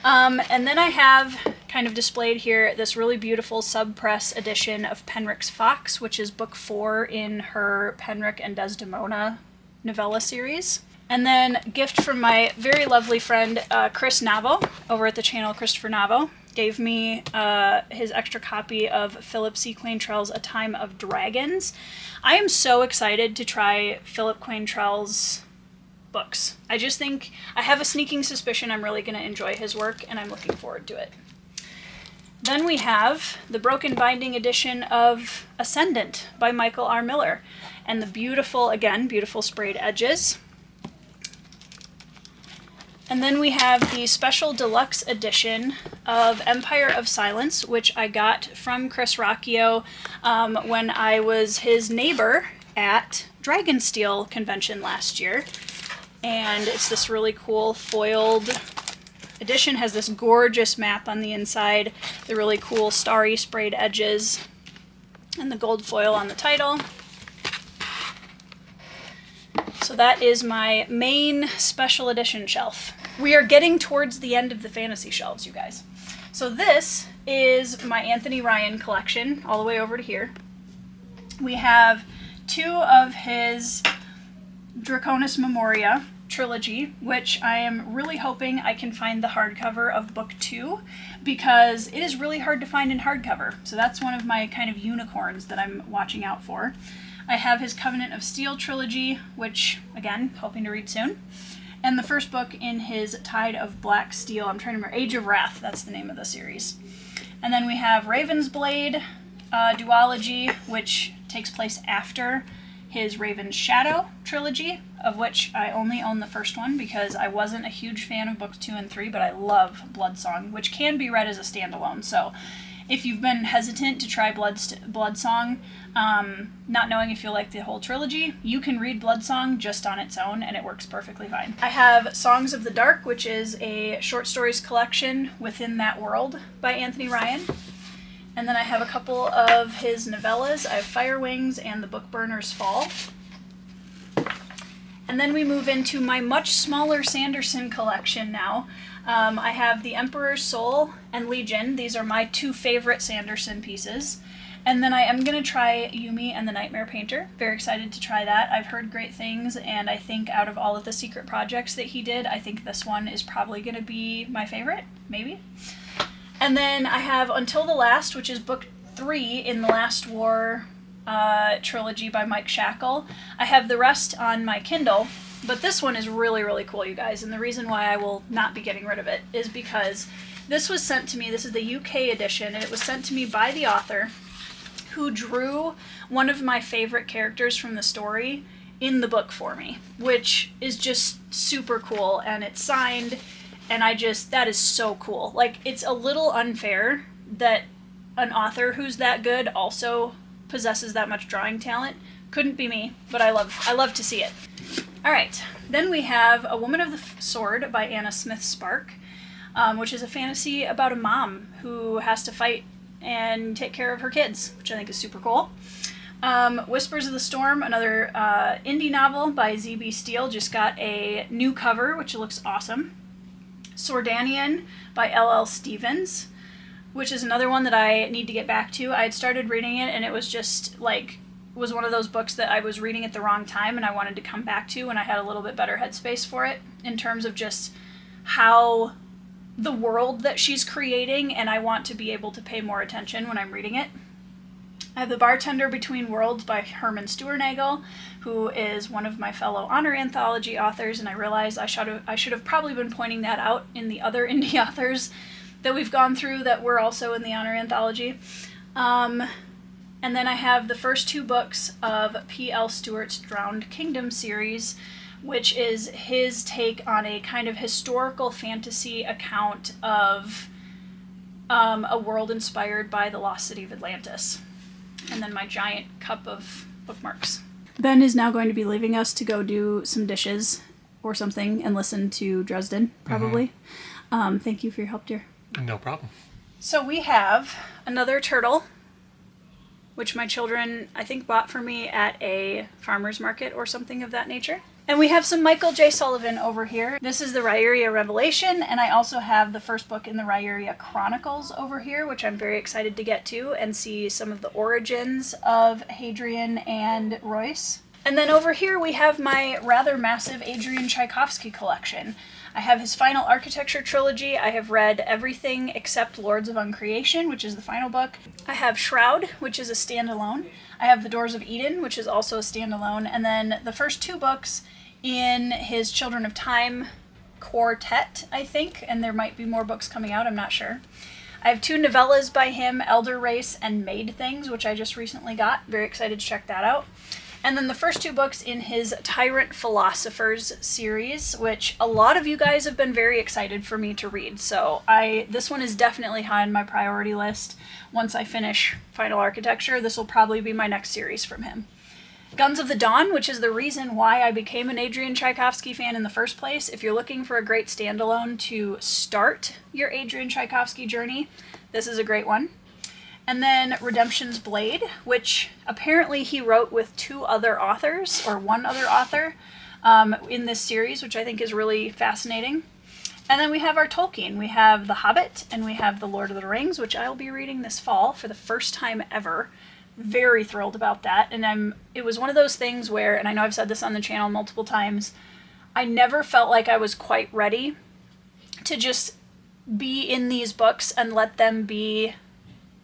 A: And then I have, kind of displayed here, this really beautiful sub-press edition of Penrick's Fox, which is book 4 in her Penrick and Desdemona novella series. And then gift from my very lovely friend, Chris Navo, over at the channel Christopher Navo, gave me his extra copy of Philip C. Quaintrell's A Time of Dragons. I am so excited to try Philip Quaintrell's books. I just think, I have a sneaking suspicion I'm really going to enjoy his work, and I'm looking forward to it. Then we have the Broken Binding edition of Ascendant by Michael R. Miller, and the beautiful, again, beautiful sprayed edges. And then we have the special deluxe edition of Empire of Silence, which I got from Chris Rocchio when I was his neighbor at Dragonsteel convention last year. And it's this really cool foiled edition. Has this gorgeous map on the inside, the really cool starry sprayed edges, and the gold foil on the title. So that is my main special edition shelf. We are getting towards the end of the fantasy shelves, you guys. So this is my Anthony Ryan collection, all the way over to here. We have 2 of his Draconis Memoria trilogy, which I am really hoping I can find the hardcover of book 2, because it is really hard to find in hardcover. So that's one of my kind of unicorns that I'm watching out for. I have his Covenant of Steel trilogy, which, again, hoping to read soon. And the first book in his Tide of Black Steel, I'm trying to remember, Age of Wrath, that's the name of the series. And then we have Raven's Blade duology, which takes place after his Raven's Shadow trilogy, of which I only own the first one because I wasn't a huge fan of books 2 and 3, but I love Bloodsong, which can be read as a standalone. So if you've been hesitant to try Bloodsong, not knowing if you'll like the whole trilogy, you can read Bloodsong just on its own, and it works perfectly fine. I have Songs of the Dark, which is a short stories collection within that world by Anthony Ryan. And then I have a couple of his novellas. I have Fire Wings and The Bookburner's Fall. And And then we move into my much smaller Sanderson collection now. I have The Emperor's Soul and Legion. These are my two favorite Sanderson pieces. And then I am going to try Yumi and the Nightmare Painter. Very excited to try that. I've heard great things, and I think out of all of the secret projects that he did, I think this one is probably going to be my favorite, maybe. And then I have Until the Last, which is book 3 in the Last War trilogy by Mike Shackle. I have the rest on my Kindle, but this one is really, really cool, you guys. And the reason why I will not be getting rid of it is because this was sent to me. This is the UK edition, and it was sent to me by the author, who drew one of my favorite characters from the story in the book for me, which is just super cool, and it's signed, and that is so cool. Like, it's a little unfair that an author who's that good also possesses that much drawing talent. Couldn't be me, but I love to see it. All right, then we have A Woman of the Sword by Anna Smith Spark, which is a fantasy about a mom who has to fight and take care of her kids, which I think is super cool. Whispers of the Storm, another indie novel by Z.B. Steele, just got a new cover, which looks awesome. Sordanian by L.L. Stevens, which is another one that I need to get back to. I had started reading it, and it was just was one of those books that I was reading at the wrong time, and I wanted to come back to, and I had a little bit better headspace for it in terms of just how the world that she's creating, and I want to be able to pay more attention when I'm reading it. I have The Bartender Between Worlds by Herman Stuernagel, who is one of my fellow Honor Anthology authors, and I realized I should have probably been pointing that out in the other indie authors that we've gone through that were also in the Honor Anthology. And then I have the first 2 books of P.L. Stewart's Drowned Kingdom series, which is his take on a kind of historical fantasy account of a world inspired by the lost city of Atlantis. And then my giant cup of bookmarks. Ben is now going to be leaving us to go do some dishes or something and listen to Dresden, probably. Mm-hmm. Thank you for your help, dear.
B: No problem.
A: So we have another turtle, which my children, I think, bought for me at a farmer's market or something of that nature. And we have some Michael J. Sullivan over here. This is the Rhyuria Revelation, and I also have the first book in the Rhyuria Chronicles over here, which I'm very excited to get to and see some of the origins of Hadrian and Royce. And then over here we have my rather massive Adrian Tchaikovsky collection. I have his final architecture trilogy. I have read everything except Lords of Uncreation, which is the final book. I have Shroud, which is a standalone. I have The Doors of Eden, which is also a standalone. And then the first 2 books in his Children of Time quartet, I think, and there might be more books coming out, I'm not sure. I have 2 novellas by him, Elder Race and Made Things, which I just recently got. Very excited to check that out. And then the first 2 books in his Tyrant Philosophers series, which a lot of you guys have been very excited for me to read. So this one is definitely high on my priority list. Once I finish Final Architecture, this will probably be my next series from him. Guns of the Dawn, which is the reason why I became an Adrian Tchaikovsky fan in the first place. If you're looking for a great standalone to start your Adrian Tchaikovsky journey, this is a great one. And then Redemption's Blade, which apparently he wrote with 2 other authors, or 1 other author, in this series, which I think is really fascinating. And then we have our Tolkien. We have The Hobbit, and we have The Lord of the Rings, which I'll be reading this fall for the first time ever. Very thrilled about that. And it was one of those things where, and I know I've said this on the channel multiple times, I never felt like I was quite ready to just be in these books and let them be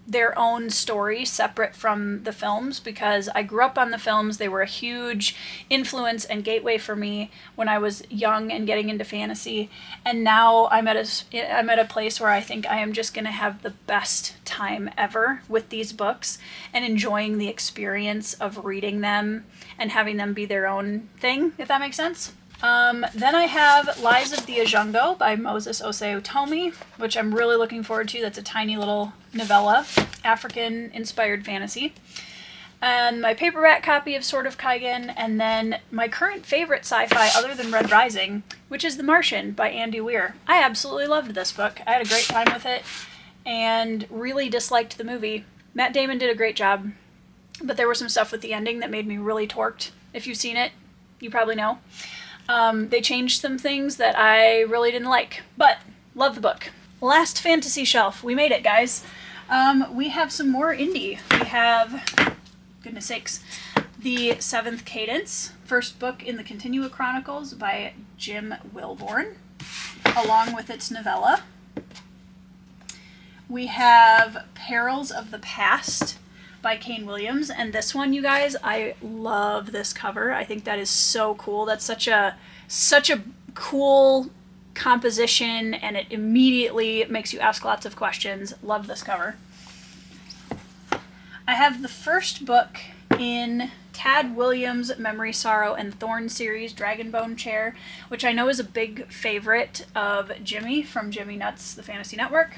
A: their own story separate from the films, because I grew up on the films. They were a huge influence and gateway for me when I was young and getting into fantasy. And now I'm at a place where I think I am just going to have the best time ever with these books and enjoying the experience of reading them and having them be their own thing, if that makes sense. Then I have Lives of the Ajongo by Moses Osei Otomi, which I'm really looking forward to. That's a tiny little novella, African-inspired fantasy. And my paperback copy of Sword of Kaigen, and then my current favorite sci-fi other than Red Rising, which is The Martian by Andy Weir. I absolutely loved this book. I had a great time with it and really disliked the movie. Matt Damon did a great job, but there was some stuff with the ending that made me really torqued. If you've seen it, you probably know. They changed some things that I really didn't like, but love the book. Last fantasy shelf. We made it, guys. We have some more indie. We have, goodness sakes, The Seventh Cadence, first book in the Continua Chronicles by Jim Wilborn, along with its novella. We have Perils of the Past by Kane Williams, and this one, you guys, I love this cover. I think that is so cool. That's such a cool composition, and it immediately makes you ask lots of questions. Love this cover. I have the first book in Tad Williams' Memory, Sorrow, and Thorn series, Dragonbone Chair, which I know is a big favorite of Jimmy from Jimmy Nuts, the Fantasy Network.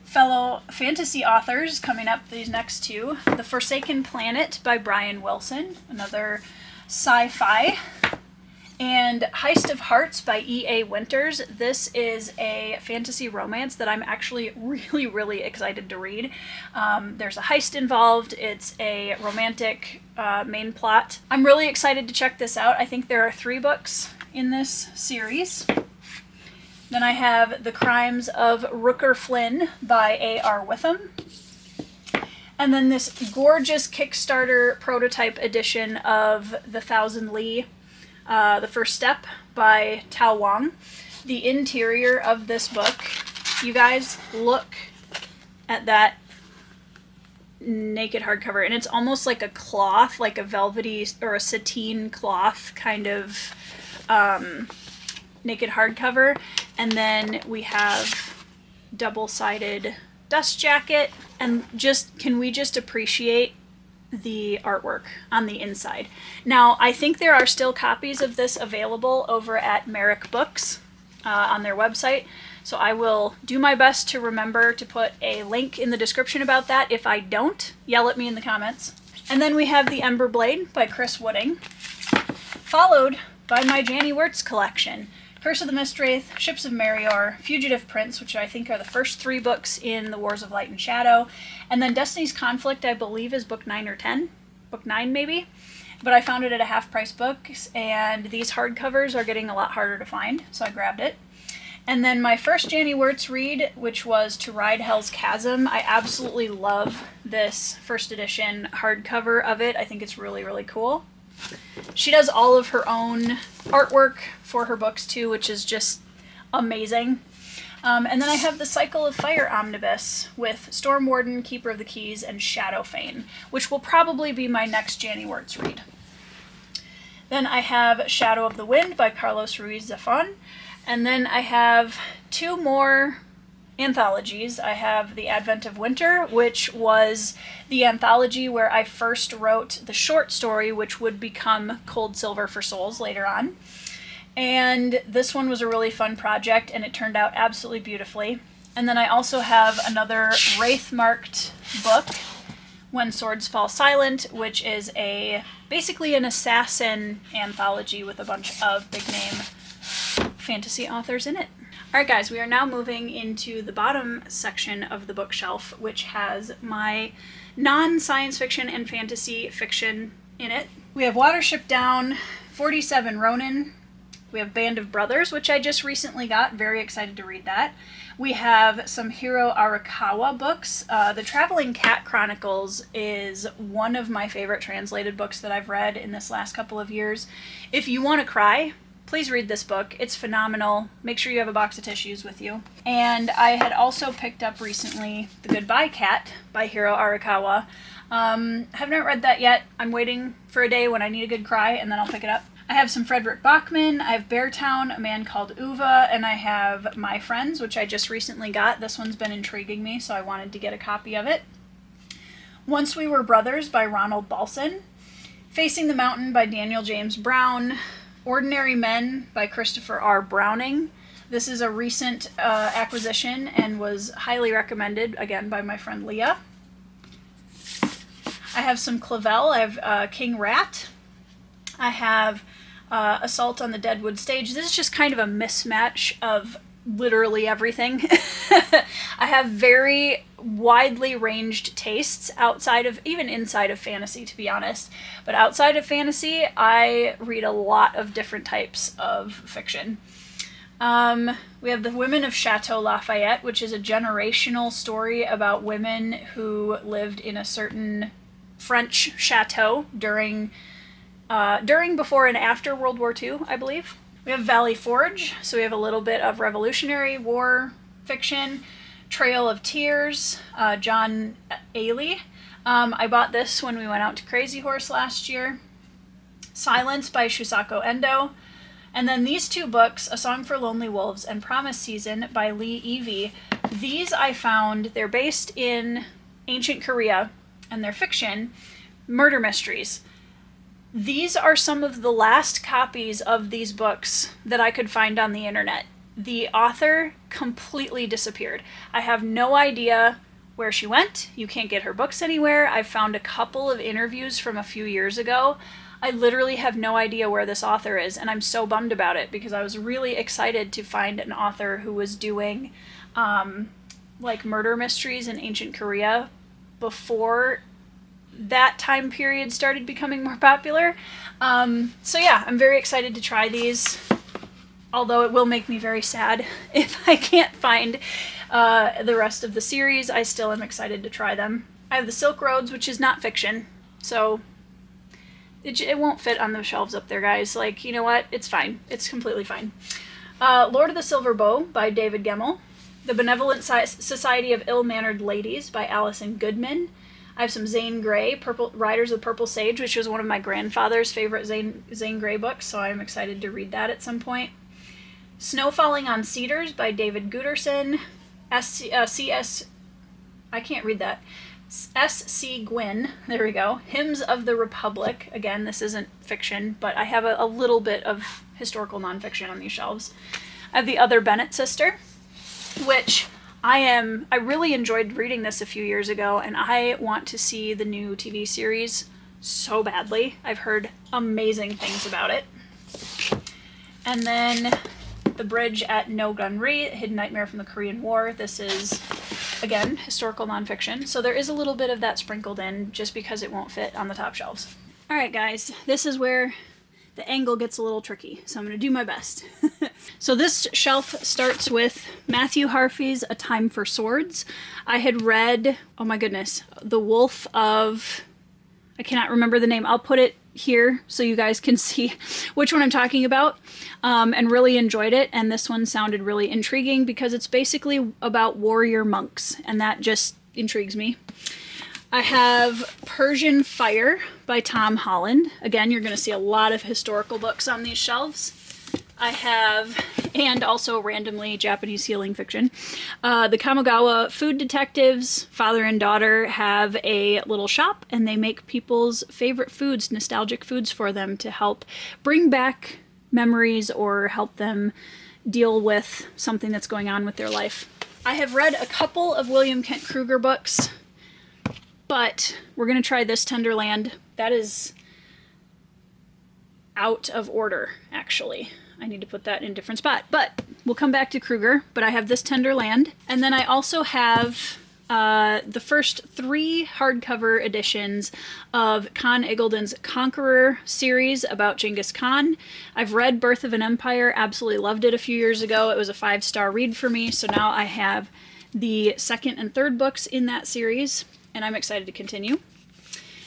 A: Fellow fantasy authors coming up, these next two. The Forsaken Planet by Brian Wilson, another sci-fi. And Heist of Hearts by E.A. Winters. This is a fantasy romance that I'm actually really excited to read. There's a heist involved. It's a romantic main plot. I'm really excited to check this out. I think there are 3 books in this series. Then I have The Crimes of Rooker Flynn by A.R. Witham. And then this gorgeous Kickstarter prototype edition of The Thousand Li, The First Step by Tao Wang. The interior of this book, you guys, look at that naked hardcover. And it's almost like a cloth, like a velvety or a sateen cloth kind of naked hardcover. And then we have double-sided dust jacket. And can we just appreciate the artwork on the inside? Now, I think there are still copies of this available over at Merrick Books on their website. So I will do my best to remember to put a link in the description about that. If I don't, yell at me in the comments. And then we have The Ember Blade by Chris Wooding, followed by my Janny Wirtz collection. Curse of the Mistwraith, Ships of Merior, Fugitive Prince, which I think are the first 3 books in the Wars of Light and Shadow, and then Destiny's Conflict, I believe, is book 9 or 10. Book 9, maybe? But I found it at a half-price books, and these hardcovers are getting a lot harder to find, so I grabbed it. And then my first Janny Wirtz read, which was To Ride Hell's Chasm. I absolutely love this first edition hardcover of it. I think it's really cool. She does all of her own artwork for her books too, which is just amazing. And then I have the Cycle of Fire omnibus with Storm Warden, Keeper of the Keys, and Shadowfane, which will probably be my next Janny Wirtz read. Then I have Shadow of the Wind by Carlos Ruiz Zafón. And then I have 2 more anthologies. I have The Advent of Winter, which was the anthology where I first wrote the short story, which would become Cold Silver for Souls later on. And this one was a really fun project, and it turned out absolutely beautifully. And then I also have another Wraith-marked book, When Swords Fall Silent, which is basically an assassin anthology with a bunch of big-name fantasy authors in it. Alright guys, we are now moving into the bottom section of the bookshelf, which has my non-science fiction and fantasy fiction in it. We have Watership Down, 47 Ronin. We have Band of Brothers, which I just recently got. Very excited to read that. We have some Hiro Arakawa books. The Traveling Cat Chronicles is one of my favorite translated books that I've read in this last couple of years. If you want to cry, please read this book. It's phenomenal. Make sure you have a box of tissues with you. And I had also picked up recently The Goodbye Cat by Hiro Arakawa. Have not read that yet. I'm waiting for a day when I need a good cry, and then I'll pick it up. I have some Frederick Bachman. I have Beartown, A Man Called Uva, and I have My Friends, which I just recently got. This one's been intriguing me, so I wanted to get a copy of it. Once We Were Brothers by Ronald Balson. Facing the Mountain by Daniel James Brown. Ordinary Men by Christopher R. Browning. This is a recent acquisition and was highly recommended, again, by my friend Leah. I have some Clavel. I have King Rat. I have Assault on the Deadwood Stage. This is just kind of a mismatch of literally everything. I have very widely ranged tastes outside of, even inside of fantasy, to be honest. But outside of fantasy, I read a lot of different types of fiction. We have The Women of Chateau Lafayette, which is a generational story about women who lived in a certain French chateau during, before, and after World War II, I believe. We have Valley Forge, so we have a little bit of Revolutionary War fiction. Trail of Tears, John Ailey. I bought this when we went out to Crazy Horse last year. Silence by Shusako Endo. And then these two books, A Song for Lonely Wolves and Promise Season by Lee Evie. These I found, they're based in ancient Korea, and they're fiction, murder mysteries. These are some of the last copies of these books that I could find on the internet. The author completely disappeared. I have no idea where she went. You can't get her books anywhere. I found a couple of interviews from a few years ago. I literally have no idea where this author is, and I'm so bummed about it because I was really excited to find an author who was doing like murder mysteries in ancient Korea before that time period started becoming more popular. So yeah, I'm very excited to try these, although it will make me very sad if I can't find the rest of the series. I still am excited to try them. I have The Silk Roads, which is not fiction, so it won't fit on the shelves up there, guys. Like, you know what? It's fine. It's completely fine. Lord of the Silver Bow by David Gemmell. The Benevolent Society of Ill-Mannered Ladies by Alison Goodman. I have some Zane Grey, Riders of the Purple Sage, which was one of my grandfather's favorite Zane Grey books, so I'm excited to read that at some point. Snow Falling on Cedars by David Guterson. I can't read that. S.C. Gwynn, there we go. Hymns of the Republic. Again, this isn't fiction, but I have a little bit of historical nonfiction on these shelves. I have The Other Bennett Sister, which I really enjoyed reading this a few years ago, and I want to see the new TV series so badly. I've heard amazing things about it. And then The Bridge at No Gun Ri, Hidden Nightmare from the Korean War. This is, again, historical nonfiction, so there is a little bit of that sprinkled in just because it won't fit on the top shelves. Alright guys, this is where the angle gets a little tricky, so I'm going to do my best. So this shelf starts with Matthew Harvey's A Time for Swords. I had read, oh my goodness, The Wolf of, I cannot remember the name. I'll put it here so you guys can see which one I'm talking about, and really enjoyed it. And this one sounded really intriguing because it's basically about warrior monks, and that just intrigues me. I have Persian Fire by Tom Holland. Again, you're going to see a lot of historical books on these shelves. I have, and also randomly Japanese healing fiction. The Kamogawa Food Detectives, father and daughter, have a little shop, and they make people's favorite foods, nostalgic foods for them to help bring back memories or help them deal with something that's going on with their life. I have read a couple of William Kent Kruger books, but we're going to try this Tenderland. That is out of order, actually. I need to put that in a different spot, but we'll come back to Kruger. But I have this Tenderland, and then I also have the first 3 hardcover editions of Con Eagleden's Conqueror series about Genghis Khan. I've read Birth of an Empire, absolutely loved it a few years ago. It was a 5-star read for me, so now I have the 2nd and 3rd books in that series, and I'm excited to continue.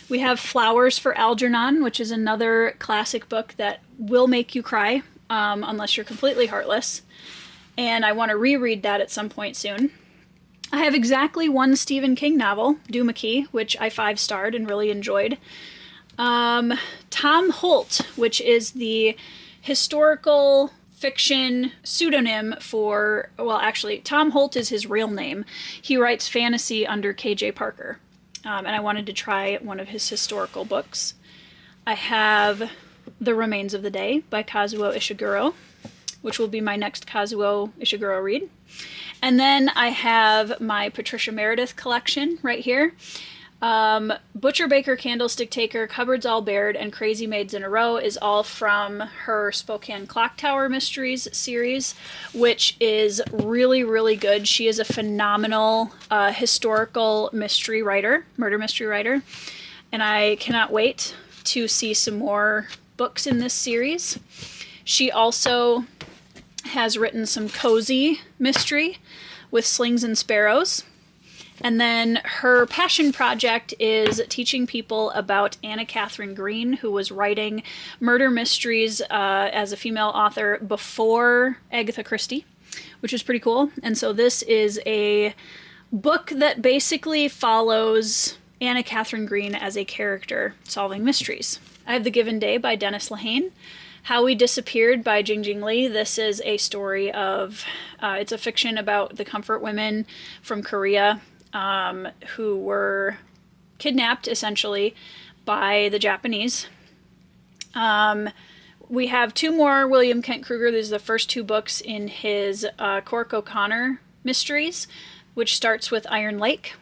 A: We have Flowers for Algernon, which is another classic book that will make you cry, unless you're completely heartless. And I want to reread that at some point soon. I have exactly one Stephen King novel, Doohickey, which I 5-starred and really enjoyed. Tom Holt, which is the historical fiction pseudonym for, well, actually, Tom Holt is his real name. He writes fantasy under K.J. Parker. And I wanted to try one of his historical books. I have The Remains of the Day by Kazuo Ishiguro, which will be my next Kazuo Ishiguro read. And then I have my Patricia Meredith collection right here. Butcher Baker, Candlestick Taker, Cupboards All Bared, and Crazy Maids in a Row is all from her Spokane Clock Tower Mysteries series, which is really, really good. She is a phenomenal historical mystery writer, murder mystery writer, and I cannot wait to see some more books in this series. She also has written some cozy mystery with Slings and Sparrows. And then her passion project is teaching people about Anna Catherine Green, who was writing murder mysteries as a female author before Agatha Christie, which is pretty cool. And so this is a book that basically follows Anna Catherine Green as a character solving mysteries. I have The Given Day by Dennis Lehane. How We Disappeared by Jing Jing Lee. This is a story of, it's a fiction about the comfort women from Korea who were kidnapped, essentially, by the Japanese. We have two more William Kent Kruger. These are the first two books in his Cork O'Connor mysteries, which starts with Iron Lake.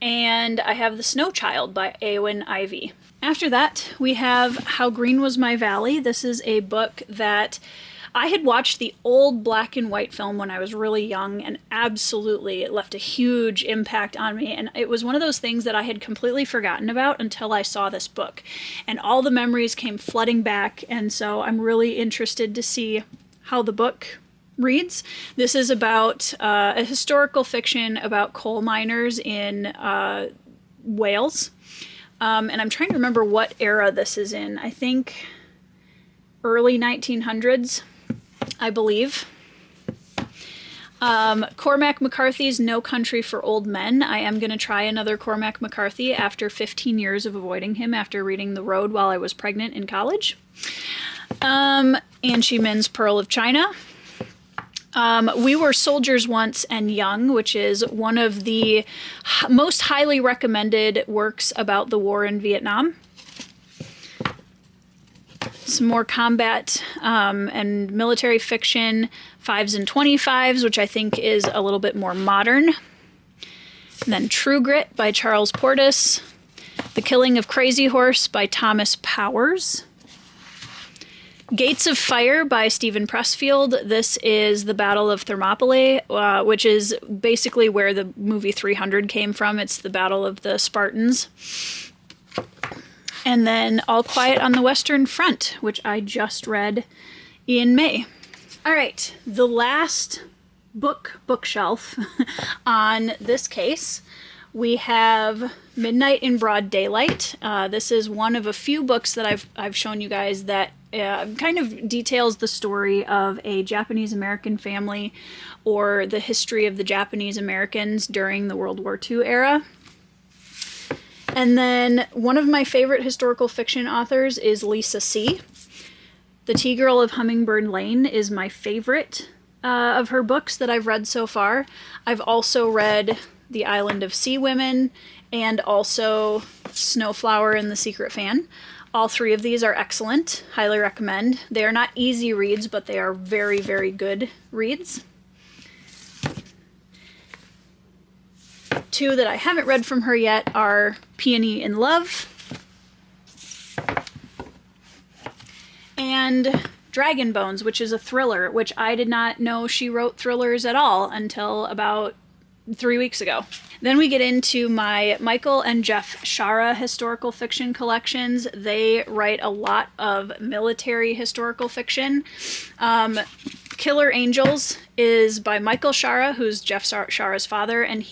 A: And I have The Snow Child by Eowyn Ivey. After that, we have How Green Was My Valley. This is a book that I had watched the old black and white film when I was really young, and absolutely it left a huge impact on me. And it was one of those things that I had completely forgotten about until I saw this book. And all the memories came flooding back, and so I'm really interested to see how the book reads. This is about a historical fiction about coal miners in Wales. And I'm trying to remember what era this is in. I think early 1900s. I believe. Cormac McCarthy's No Country for Old Men. I am going to try another Cormac McCarthy after 15 years of avoiding him after reading The Road while I was pregnant in college. Anne Min's Pearl of China. We Were Soldiers Once and Young, which is one of the most highly recommended works about the war in Vietnam. Some more combat and military fiction, Fives and 25s, which I think is a little bit more modern. And then True Grit by Charles Portis. The Killing of Crazy Horse by Thomas Powers. Gates of Fire by Stephen Pressfield. This is the Battle of Thermopylae, which is basically where the movie 300 came from. It's the Battle of the Spartans. And then All Quiet on the Western Front, which I just read in May. All right, the last bookshelf on this case, we have Midnight in Broad Daylight. This is one of a few books that I've shown you guys that kind of details the story of a Japanese American family or the history of the Japanese Americans during the World War II era. And then one of my favorite historical fiction authors is Lisa See. The Tea Girl of Hummingbird Lane is my favorite of her books that I've read so far. I've also read The Island of Sea Women and also Snowflower and the Secret Fan. All three of these are excellent. Highly recommend. They are not easy reads, but they are very, very good reads. Two that I haven't read from her yet are Peony in Love and Dragon Bones, which is a thriller, which I did not know she wrote thrillers at all until about 3 weeks ago. Then we get into my Michael and Jeff Shara historical fiction collections. They write a lot of military historical fiction. Killer Angels is by Michael Shara, who's Jeff Shara's father, and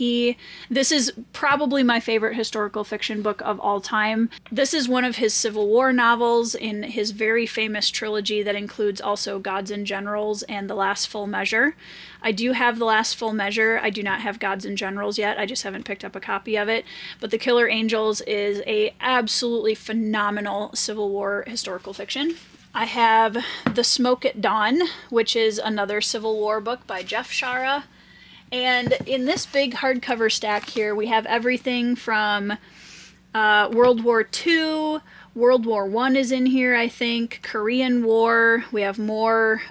A: this is probably my favorite historical fiction book of all time. This is one of his Civil War novels in his very famous trilogy that includes also Gods and Generals and The Last Full Measure. I do have The Last Full Measure. I do not have Gods and Generals yet. I just haven't picked up a copy of it. But The Killer Angels is a absolutely phenomenal Civil War historical fiction. I have The Smoke at Dawn, which is another Civil War book by Jeff Shara. And in this big hardcover stack here, we have everything from World War II, World War I is in here, I think, Korean War. We have more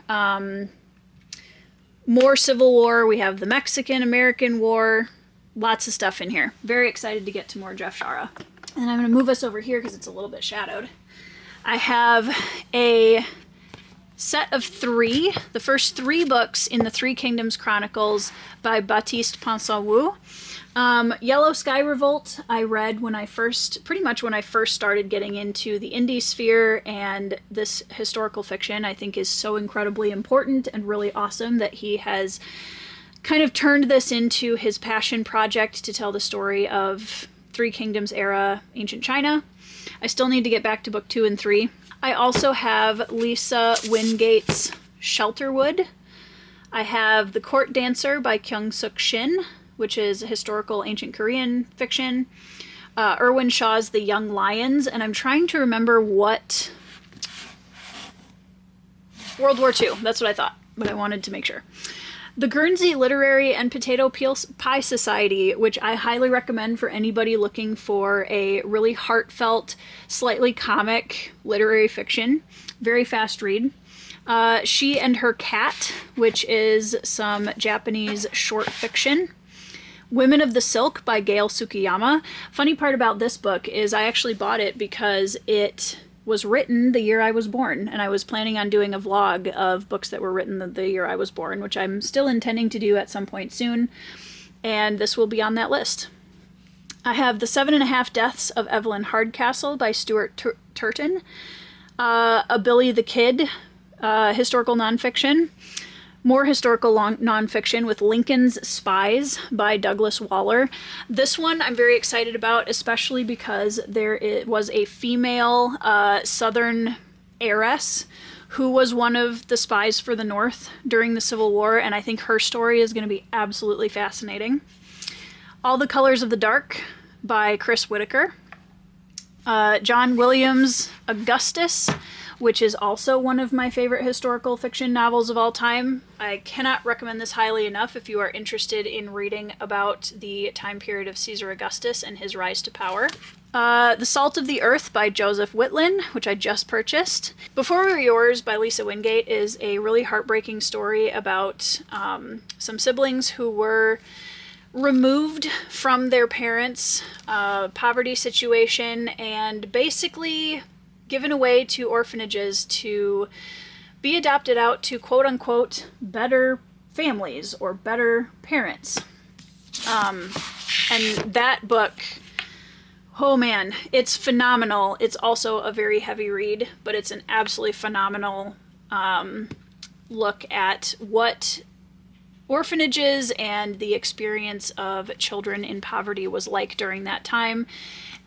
A: Civil War. We have the Mexican-American War. lots of stuff in here. Very excited to get to more Jeff Shara. And I'm going to move us over here because it's a little bit shadowed. I have a set of 3, the first 3 books in the Three Kingdoms Chronicles by Baptiste Pensant-Wu. Yellow Sky Revolt I read pretty much when I first started getting into the indie sphere, and this historical fiction I think is so incredibly important and really awesome that he has kind of turned this into his passion project to tell the story of Three Kingdoms era ancient China. I still need to get back to book 2 and 3. I also have Lisa Wingate's Shelterwood. I have The Court Dancer by Kyung-Suk Shin, which is historical ancient Korean fiction. Irwin Shaw's The Young Lions, and I'm trying to remember what... World War II, that's what I thought, but I wanted to make sure. The Guernsey Literary and Potato Pie Society, which I highly recommend for anybody looking for a really heartfelt, slightly comic literary fiction. Very fast read. She and Her Cat, which is some Japanese short fiction. Women of the Silk by Gail Tsukiyama. Funny part about this book is I actually bought it because it was written the year I was born, and I was planning on doing a vlog of books that were written the year I was born, which I'm still intending to do at some point soon, and this will be on that list. I have The 7.5 Deaths of Evelyn Hardcastle by Stuart Turton. A Billy the Kid, historical nonfiction. More historical nonfiction with Lincoln's Spies by Douglas Waller. This one I'm very excited about, especially because there was a female Southern heiress who was one of the spies for the North during the Civil War, and I think her story is going to be absolutely fascinating. All the Colors of the Dark by Chris Whitaker. John Williams' Augustus, which is also one of my favorite historical fiction novels of all time. I cannot recommend this highly enough if you are interested in reading about the time period of Caesar Augustus and his rise to power. The Salt of the Earth by Joseph Whitland, which I just purchased. Before We Were Yours by Lisa Wingate is a really heartbreaking story about some siblings who were removed from their parents' poverty situation and basically given away to orphanages to be adopted out to quote-unquote better families or better parents. And that book, oh man, it's phenomenal. It's also a very heavy read, but it's an absolutely phenomenal look at what orphanages and the experience of children in poverty was like during that time.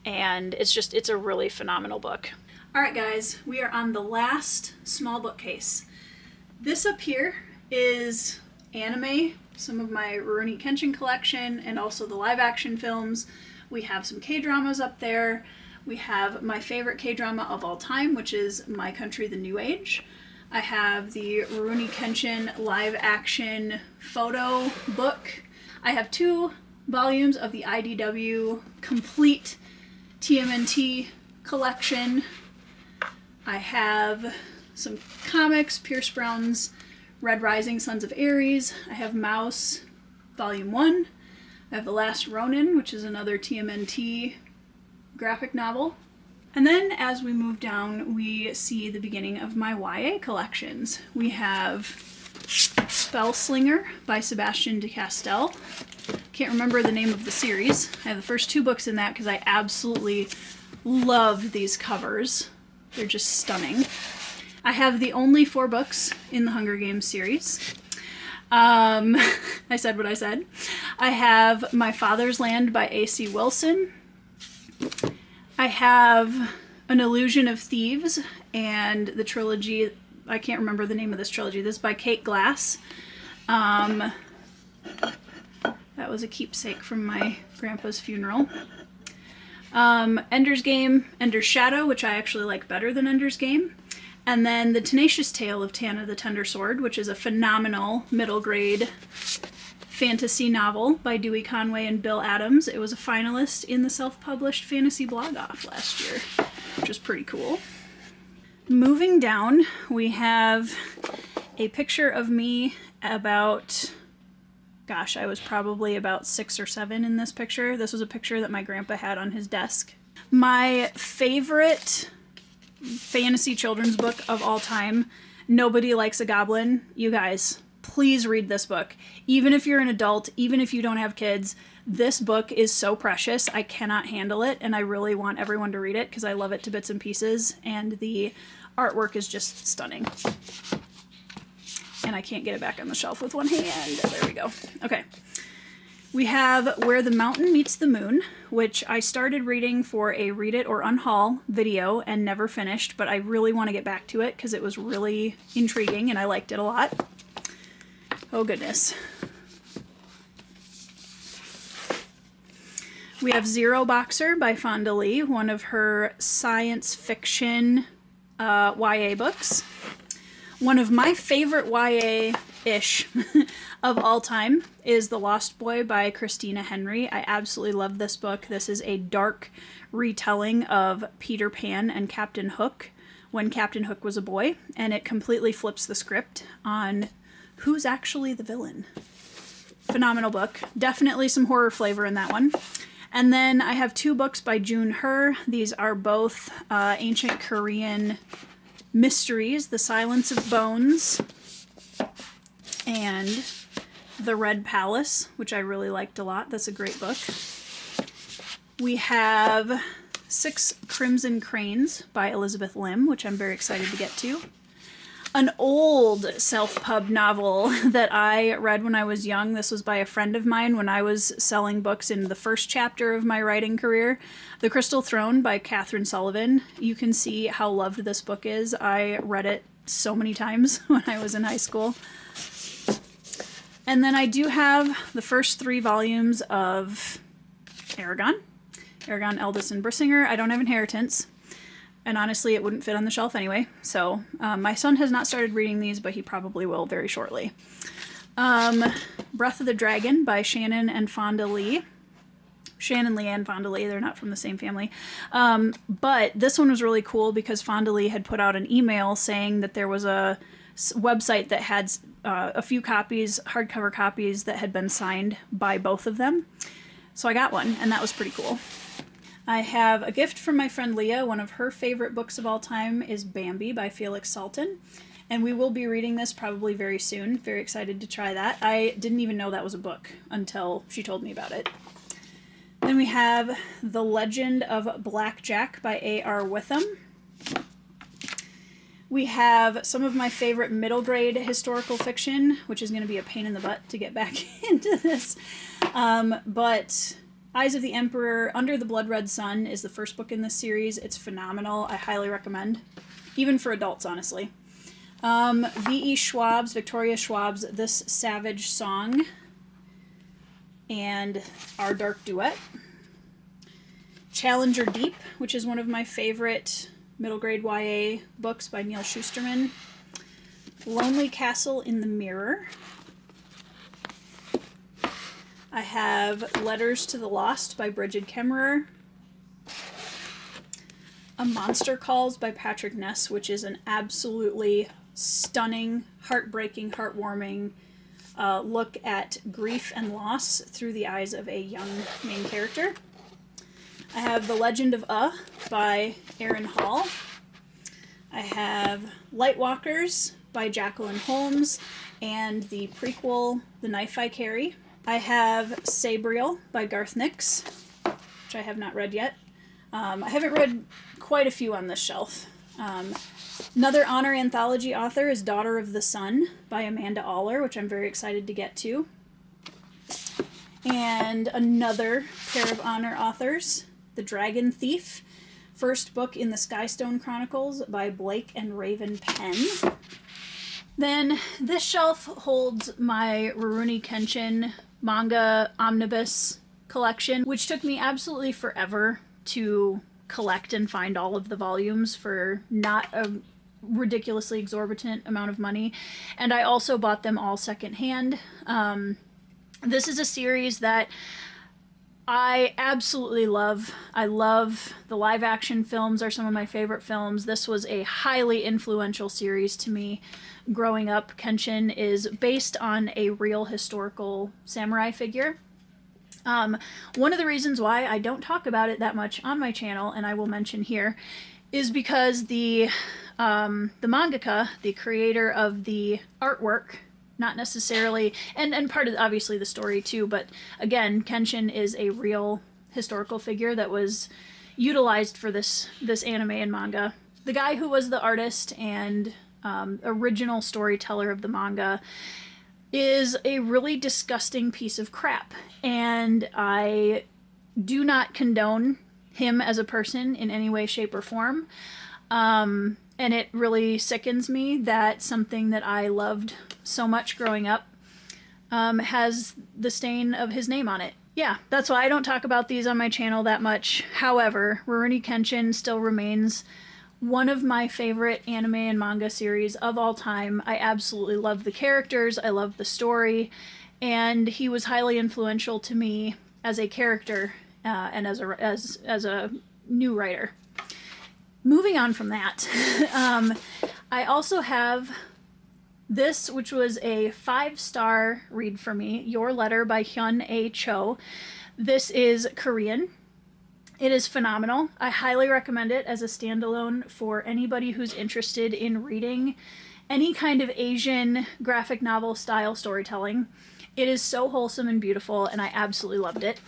A: And it's a really phenomenal book. Alright guys, we are on the last small bookcase. This up here is anime, some of my Rurouni Kenshin collection, and also the live action films. We have some K-dramas up there. We have my favorite K-drama of all time, which is My Country, the New Age. I have the Rurouni Kenshin live action photo book. I have 2 volumes of the IDW complete TMNT collection. I have some comics, Pierce Brown's Red Rising, Sons of Ares. I have Mouse, Volume 1. I have The Last Ronin, which is another TMNT graphic novel. And then as we move down, we see the beginning of my YA collections. We have Spellslinger by Sebastian de Castell. Can't remember the name of the series. I have the first 2 books in that because I absolutely love these covers. They're just stunning. I have the only 4 books in the Hunger Games series. I said what I said. I have My Father's Land by A.C. Wilson. I have An Illusion of Thieves and the trilogy, I can't remember the name of this trilogy. This is by Kate Glass. That was a keepsake from my grandpa's funeral. Ender's Game, Ender's Shadow, which I actually like better than Ender's Game. And then The Tenacious Tale of Tana the Tender Sword, which is a phenomenal middle grade fantasy novel by Dewey Conway and Bill Adams. It was a finalist in the self-published Fantasy Blog-Off last year, which was pretty cool. Moving down, we have a picture of me about Gosh, I was probably about 6 or 7 in this picture. This was a picture that my grandpa had on his desk. My favorite fantasy children's book of all time, Nobody Likes a Goblin. You guys, please read this book. Even if you're an adult, even if you don't have kids, this book is so precious. I cannot handle it, and I really want everyone to read it because I love it to bits and pieces, and the artwork is just stunning. And I can't get it back on the shelf with one hand. There we go. Okay. We have Where the Mountain Meets the Moon, which I started reading for a Read It or Unhaul video and never finished, but I really want to get back to it because it was really intriguing and I liked it a lot. Oh goodness. We have Zero Boxer by Fonda Lee, one of her science fiction YA books. One of my favorite YA-ish of all time is The Lost Boy by Christina Henry. I absolutely love this book. This is a dark retelling of Peter Pan and Captain Hook when Captain Hook was a boy, and it completely flips the script on who's actually the villain. Phenomenal book. Definitely some horror flavor in that one. And then I have 2 books by June Her. These are both ancient Korean mysteries, The Silence of Bones and The Red Palace, which I really liked a lot. That's a great book. We have 6 Crimson Cranes by Elizabeth Lim, which I'm very excited to get to. An old self-pub novel that I read when I was young. This was by a friend of mine when I was selling books in the first chapter of my writing career. The Crystal Throne by Catherine Sullivan. You can see how loved this book is. I read it so many times when I was in high school. And then I do have the first 3 volumes of Eragon, Eldest, and Brissinger. I don't have Inheritance. And honestly, it wouldn't fit on the shelf anyway. So my son has not started reading these, but he probably will very shortly. Breath of the Dragon by Shannon and Fonda Lee. Shannon Lee and Fonda Lee, they're not from the same family. But this one was really cool because Fonda Lee had put out an email saying that there was a website that had a few copies, hardcover copies, that had been signed by both of them. So I got one, and that was pretty cool. I have a gift from my friend Leah. One of her favorite books of all time is Bambi by Felix Salten. And we will be reading this probably very soon. Very excited to try that. I didn't even know that was a book until she told me about it. Then we have The Legend of Blackjack by A.R. Witham. We have some of my favorite middle grade historical fiction, which is going to be a pain in the butt to get back into this. But Eyes of the Emperor, Under the Blood Red Sun is the first book in this series. It's phenomenal. I highly recommend. Even for adults, honestly. V.E. Schwab's, Victoria Schwab's This Savage Song and Our Dark Duet. Challenger Deep, which is one of my favorite middle grade YA books by Neil Shusterman. Lonely Castle in the Mirror. I have Letters to the Lost by Bridget Kemmerer. A Monster Calls by Patrick Ness, which is an absolutely stunning, heartbreaking, heartwarming look at grief and loss through the eyes of a young main character. I have The Legend of by Aaron Hall. I have Lightwalkers by Jacqueline Holmes and the prequel The Knife I Carry. I have Sabriel by Garth Nix, which I have not read yet. I haven't read quite a few on this shelf. Another honor anthology author is Daughter of the Sun by Amanda Aller, which I'm very excited to get to. And another pair of honor authors, The Dragon Thief, first book in the Skystone Chronicles by Blake and Raven Penn. Then this shelf holds my Rurouni Kenshin manga omnibus collection, which took me absolutely forever to collect and find all of the volumes for not a ridiculously exorbitant amount of money. And I also bought them all secondhand. This is a series that I absolutely love, I love the live action films are some of my favorite films. This was a highly influential series to me growing up. Kenshin is based on a real historical samurai figure. One of the reasons why I don't talk about it that much on my channel, and I will mention here, is because the mangaka, the creator of the artwork, not necessarily, and part of obviously the story too, but again, Kenshin is a real historical figure that was utilized for this anime and manga. The guy who was the artist and original storyteller of the manga is a really disgusting piece of crap, and I do not condone him as a person in any way, shape, or form. And it really sickens me that something that I loved so much growing up has the stain of his name on it. Yeah, that's why I don't talk about these on my channel that much. However, Rurouni Kenshin still remains one of my favorite anime and manga series of all time. I absolutely love the characters, I love the story, and he was highly influential to me as a character and as a new writer. Moving on from that, I also have this, which was a 5-star read for me, Your Letter by Hyun A. Cho. This is Korean. It is phenomenal. I highly recommend it as a standalone for anybody who's interested in reading any kind of Asian graphic novel style storytelling. It is so wholesome and beautiful, and I absolutely loved it.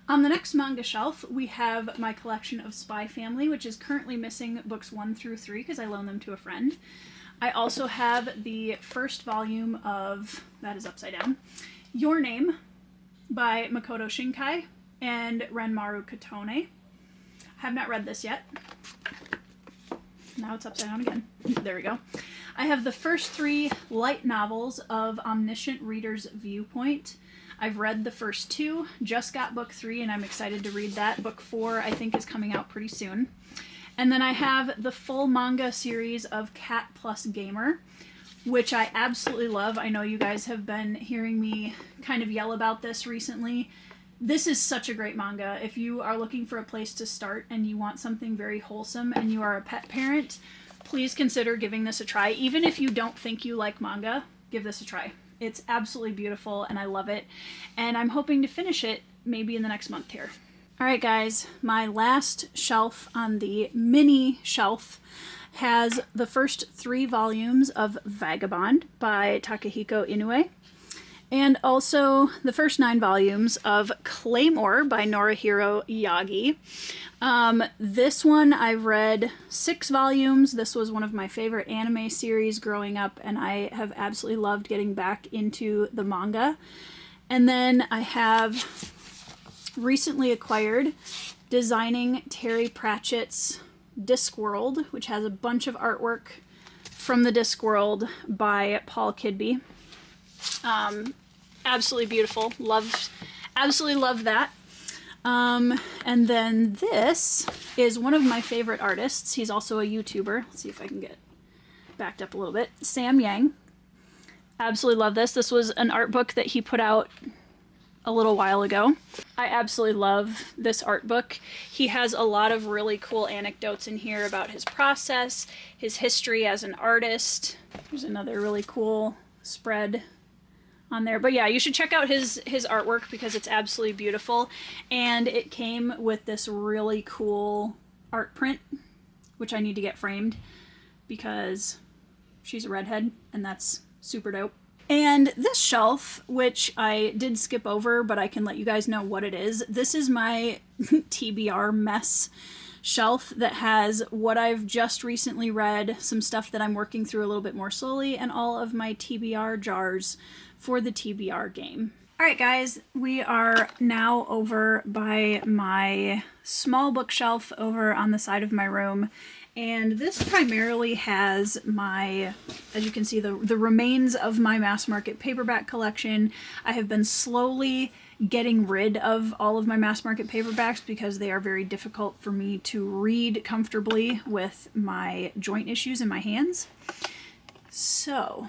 A: On the next manga shelf, we have my collection of Spy Family, which is currently missing books 1 through 3 because I loaned them to a friend. I also have the first volume of, that is upside down, Your Name by Makoto Shinkai and Renmaru Katone. I have not read this yet. Now it's upside down again. There we go. I have the first 3 light novels of Omniscient Reader's Viewpoint. I've read the first 2, just got book 3, and I'm excited to read that. Book 4, I think, is coming out pretty soon. And then I have the full manga series of Cat Plus Gamer, which I absolutely love. I know you guys have been hearing me kind of yell about this recently. This is such a great manga. If you are looking for a place to start and you want something very wholesome and you are a pet parent, please consider giving this a try. Even if you don't think you like manga, give this a try. It's absolutely beautiful and I love it. And I'm hoping to finish it maybe in the next month here. Alright guys, my last shelf on the mini shelf has the first 3 volumes of Vagabond by Takehiko Inoue. And also the first 9 volumes of Claymore by Norihiro Yagi. This one I've read 6 volumes. This was one of my favorite anime series growing up, and I have absolutely loved getting back into the manga. And then I have recently acquired Designing Terry Pratchett's Discworld, which has a bunch of artwork from the Discworld by Paul Kidby. Absolutely beautiful. Absolutely love that. And then this is one of my favorite artists. He's also a YouTuber. Let's see if I can get backed up a little bit. Sam Yang. Absolutely love this. This was an art book that he put out a little while ago. I absolutely love this art book. He has a lot of really cool anecdotes in here about his process, his history as an artist. There's another really cool spread on there. But yeah, you should check out his artwork because it's absolutely beautiful. And it came with this really cool art print, which I need to get framed because she's a redhead and that's super dope. And this shelf, which I did skip over, but I can let you guys know what it is. This is my TBR mess shelf that has what I've just recently read, some stuff that I'm working through a little bit more slowly, and all of my TBR jars for the TBR game. Alright guys, we are now over by my small bookshelf over on the side of my room, and this primarily has my, as you can see, the remains of my mass market paperback collection. I have been slowly getting rid of all of my mass market paperbacks because they are very difficult for me to read comfortably with my joint issues in my hands. So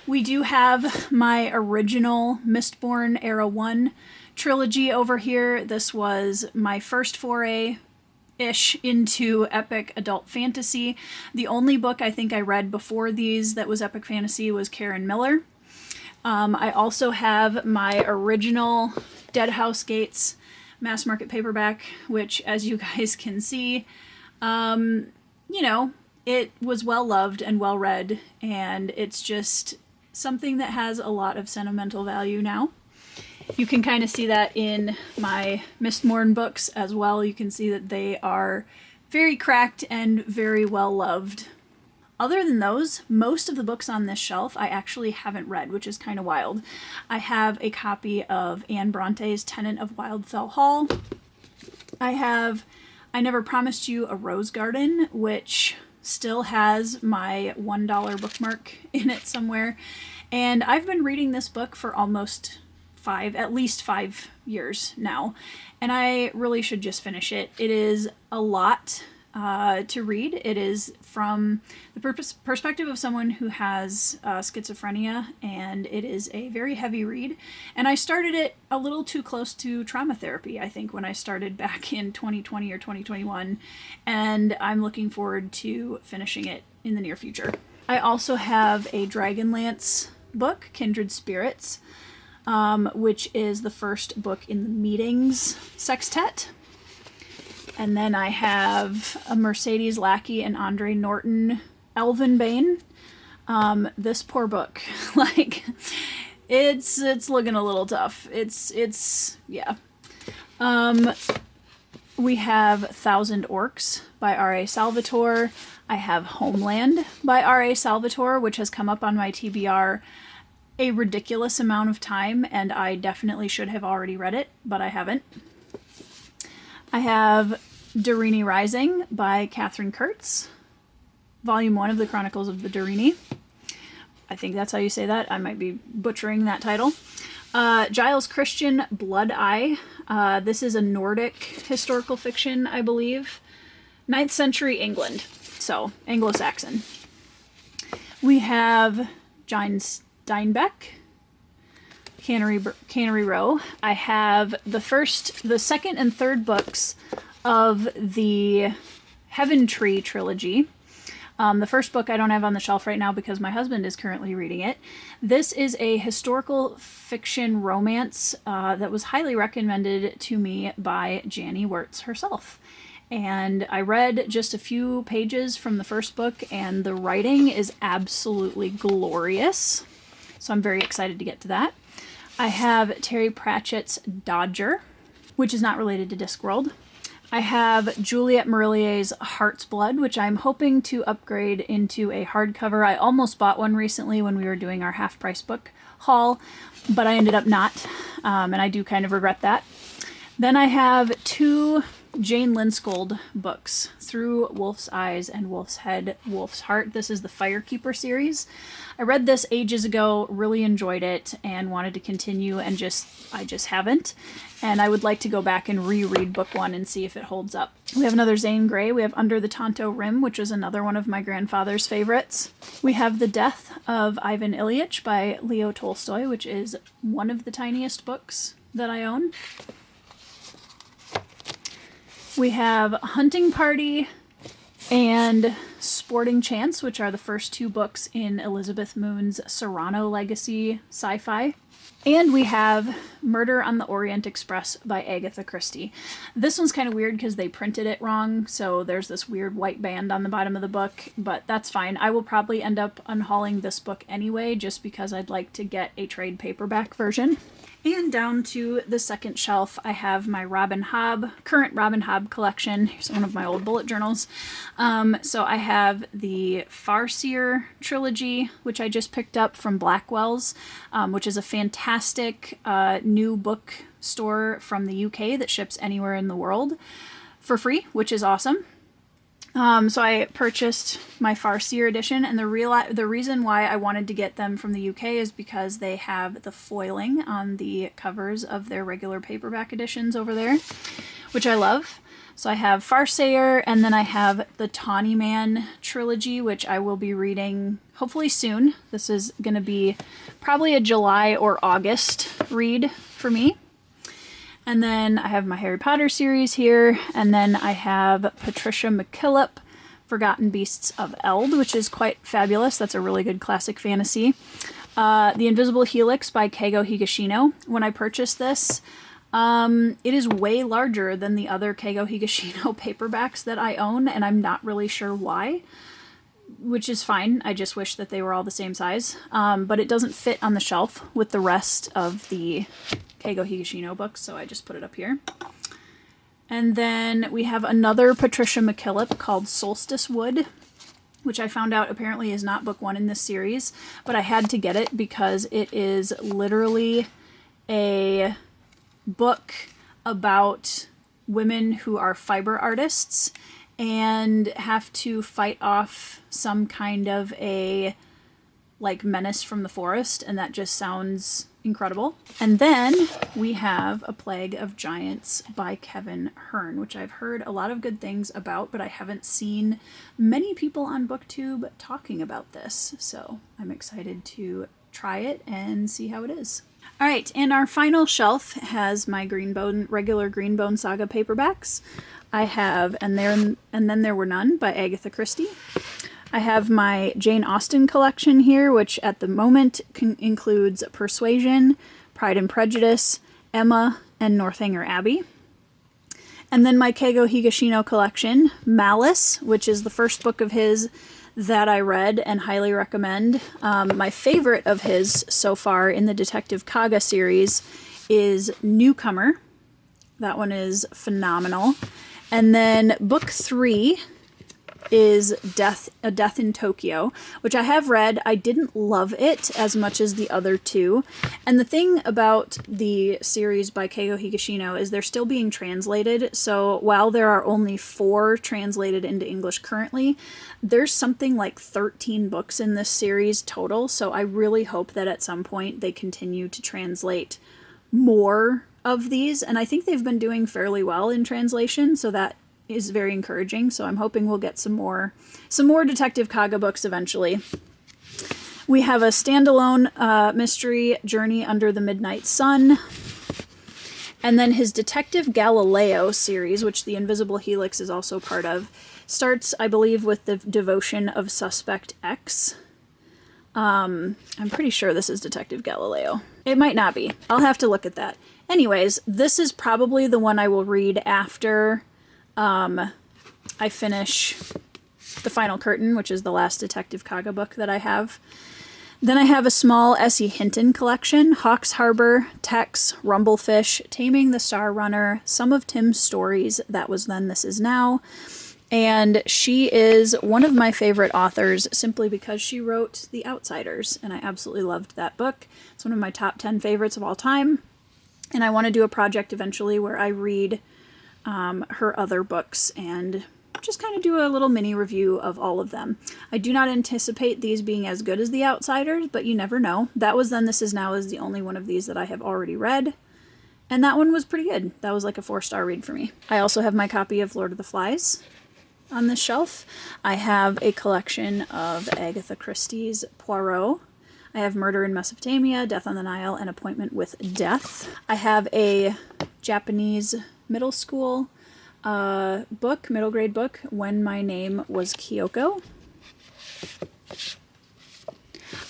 A: We do have my original Mistborn Era 1 trilogy over here. This was my first foray-ish into epic adult fantasy. The only book I think I read before these that was epic fantasy was Karen Miller. I also have my original Dead House Gates mass market paperback, which, as you guys can see, you know, it was well loved and well read, and it's just something that has a lot of sentimental value now. You can kind of see that in my Mistborn books as well. You can see that they are very cracked and very well loved. Other than those, most of the books on this shelf I actually haven't read, which is kind of wild. I have a copy of Anne Bronte's Tenant of Wildfell Hall. I have I Never Promised You a Rose Garden, which still has my $1 bookmark in it somewhere. And I've been reading this book for almost at least 5 years now. And I really should just finish it. It is a lot to read. It is from the perspective of someone who has schizophrenia, and it is a very heavy read. And I started it a little too close to trauma therapy, I think, when I started back in 2020 or 2021, and I'm looking forward to finishing it in the near future. I also have a Dragonlance book, Kindred Spirits, which is the first book in the Meetings sextet. And then I have a Mercedes Lackey and Andre Norton Elvenbane. This poor book, like, it's looking a little tough. Yeah. We have Thousand Orcs by R.A. Salvatore. I have Homeland by R.A. Salvatore, which has come up on my TBR a ridiculous amount of time, and I definitely should have already read it, but I haven't. I have Darini Rising by Catherine Kurtz, Volume 1 of the Chronicles of the Darini. I think that's how you say that. I might be butchering that title. Giles Christian, Blood Eye. This is a Nordic historical fiction, I believe. 9th century England, so Anglo-Saxon. We have John Steinbeck, Cannery Row. I have the second and third books of the Heaven Tree trilogy. The first book I don't have on the shelf right now because my husband is currently reading it. This is a historical fiction romance that was highly recommended to me by Janny Wirtz herself. And I read just a few pages from the first book, and the writing is absolutely glorious. So I'm very excited to get to that. I have Terry Pratchett's Dodger, which is not related to Discworld. I have Juliette Marillier's Heart's Blood, which I'm hoping to upgrade into a hardcover. I almost bought one recently when we were doing our half-price book haul, but I ended up not, and I do kind of regret that. Then I have 2 Jane Lindskold books, Through Wolf's Eyes and Wolf's Head, Wolf's Heart. This is the Firekeeper series. I read this ages ago, really enjoyed it, and wanted to continue, and I just haven't. And I would like to go back and reread book 1 and see if it holds up. We have another Zane Grey. We have Under the Tonto Rim, which is another one of my grandfather's favorites. We have The Death of Ivan Ilyich by Leo Tolstoy, which is one of the tiniest books that I own. We have Hunting Party and Sporting Chance, which are the first 2 books in Elizabeth Moon's Serrano Legacy sci-fi. And we have Murder on the Orient Express by Agatha Christie. This one's kind of weird because they printed it wrong, so there's this weird white band on the bottom of the book, but that's fine. I will probably end up unhauling this book anyway, just because I'd like to get a trade paperback version. And down to the second shelf, I have my current Robin Hobb collection. Here's one of my old bullet journals. So I have the Farseer trilogy, which I just picked up from Blackwell's, which is a fantastic new bookstore from the UK that ships anywhere in the world for free, which is awesome. So I purchased my Farseer edition, and the reason why I wanted to get them from the UK is because they have the foiling on the covers of their regular paperback editions over there, which I love. So I have Farseer, and then I have the Tawny Man trilogy, which I will be reading hopefully soon. This is going to be probably a July or August read for me. And then I have my Harry Potter series here, and then I have Patricia McKillop, Forgotten Beasts of Eld, which is quite fabulous. That's a really good classic fantasy. The Invisible Helix by Keigo Higashino. When I purchased this, it is way larger than the other Keigo Higashino paperbacks that I own, and I'm not really sure why, which is fine. I just wish that they were all the same size. But it doesn't fit on the shelf with the rest of the Keigo Higashino books, so I just put it up here. And then we have another Patricia McKillop called Solstice Wood, which I found out apparently is not book 1 in this series, but I had to get it because it is literally a book about women who are fiber artists and have to fight off some kind of a like menace from the forest, and that just sounds incredible. And then we have A Plague of Giants by Kevin Hearn, which I've heard a lot of good things about, but I haven't seen many people on BookTube talking about this, so I'm excited to try it and see how it is. All right, and our final shelf has my regular Greenbone Saga paperbacks. I have And Then There Were None by Agatha Christie. I have my Jane Austen collection here, which at the moment includes Persuasion, Pride and Prejudice, Emma, and Northanger Abbey. And then my Keigo Higashino collection, Malice, which is the first book of his that I read and highly recommend. My favorite of his so far in the Detective Kaga series is Newcomer. That one is phenomenal. And then book 3 is A Death in Tokyo, which I have read. I didn't love it as much as the other two. And the thing about the series by Keigo Higashino is they're still being translated. So while there are only 4 translated into English currently, there's something like 13 books in this series total. So I really hope that at some point they continue to translate more of these. And I think they've been doing fairly well in translation, so that is very encouraging. So I'm hoping we'll get some more Detective Kaga books eventually. We have a standalone mystery, Journey Under the Midnight Sun, and then his Detective Galileo series, which the Invisible Helix is also part of, starts, I believe, with the devotion of Suspect X. I'm pretty sure this is Detective Galileo. It might not be. I'll have to look at that. Anyways, this is probably the one I will read after I finish The Final Curtain, which is the last Detective Kaga book that I have. Then I have a small S.E. Hinton collection, Hawks Harbor, Tex, Rumblefish, Taming the Star Runner, some of Tim's stories, That Was Then, This Is Now. And she is one of my favorite authors simply because she wrote The Outsiders, and I absolutely loved that book. It's one of my top 10 favorites of all time. And I want to do a project eventually where I read her other books and just kind of do a little mini review of all of them. I do not anticipate these being as good as The Outsiders, but you never know. That Was Then, This Is Now is the only one of these that I have already read, and that one was pretty good. That was like a 4-star read for me. I also have my copy of Lord of the Flies on this shelf. I have a collection of Agatha Christie's Poirot. I have Murder in Mesopotamia, Death on the Nile, and Appointment with Death. I have a Japanese middle school book, middle grade book, When My Name Was Kyoko.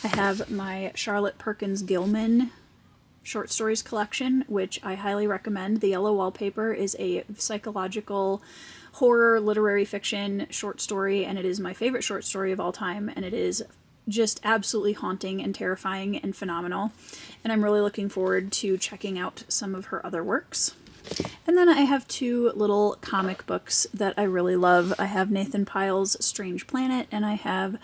A: I have my Charlotte Perkins Gilman short stories collection, which I highly recommend. The Yellow Wallpaper is a psychological horror literary fiction short story, and it is my favorite short story of all time, and it is just absolutely haunting and terrifying and phenomenal. And I'm really looking forward to checking out some of her other works. And then I have 2 little comic books that I really love. I have Nathan Pyle's Strange Planet, and I have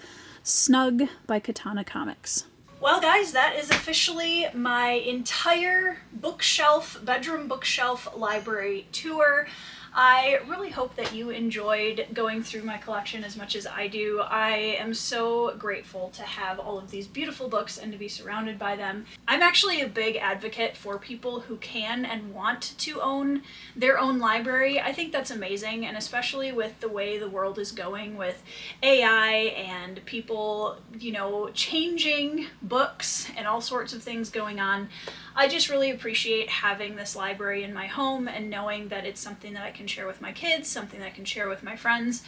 A: Snug by Katana Comics. Well, guys, that is officially my entire bedroom bookshelf library tour. I really hope that you enjoyed going through my collection as much as I do. I am so grateful to have all of these beautiful books and to be surrounded by them. I'm actually a big advocate for people who can and want to own their own library. I think that's amazing, and especially with the way the world is going with AI and people, changing books and all sorts of things going on. I just really appreciate having this library in my home and knowing that it's something that I can share with my kids, something that I can share with my friends,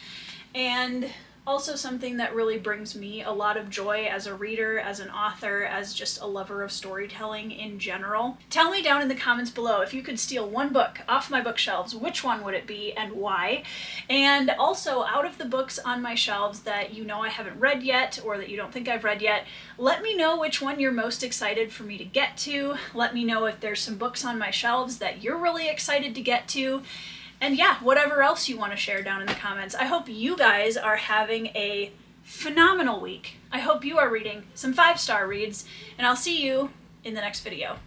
A: and also something that really brings me a lot of joy as a reader, as an author, as just a lover of storytelling in general. Tell me down in the comments below, if you could steal one book off my bookshelves, which one would it be and why? And also, out of the books on my shelves that I haven't read yet or that you don't think I've read yet, let me know which one you're most excited for me to get to. Let me know if there's some books on my shelves that you're really excited to get to. And yeah, whatever else you want to share down in the comments. I hope you guys are having a phenomenal week. I hope you are reading some 5-star reads, and I'll see you in the next video.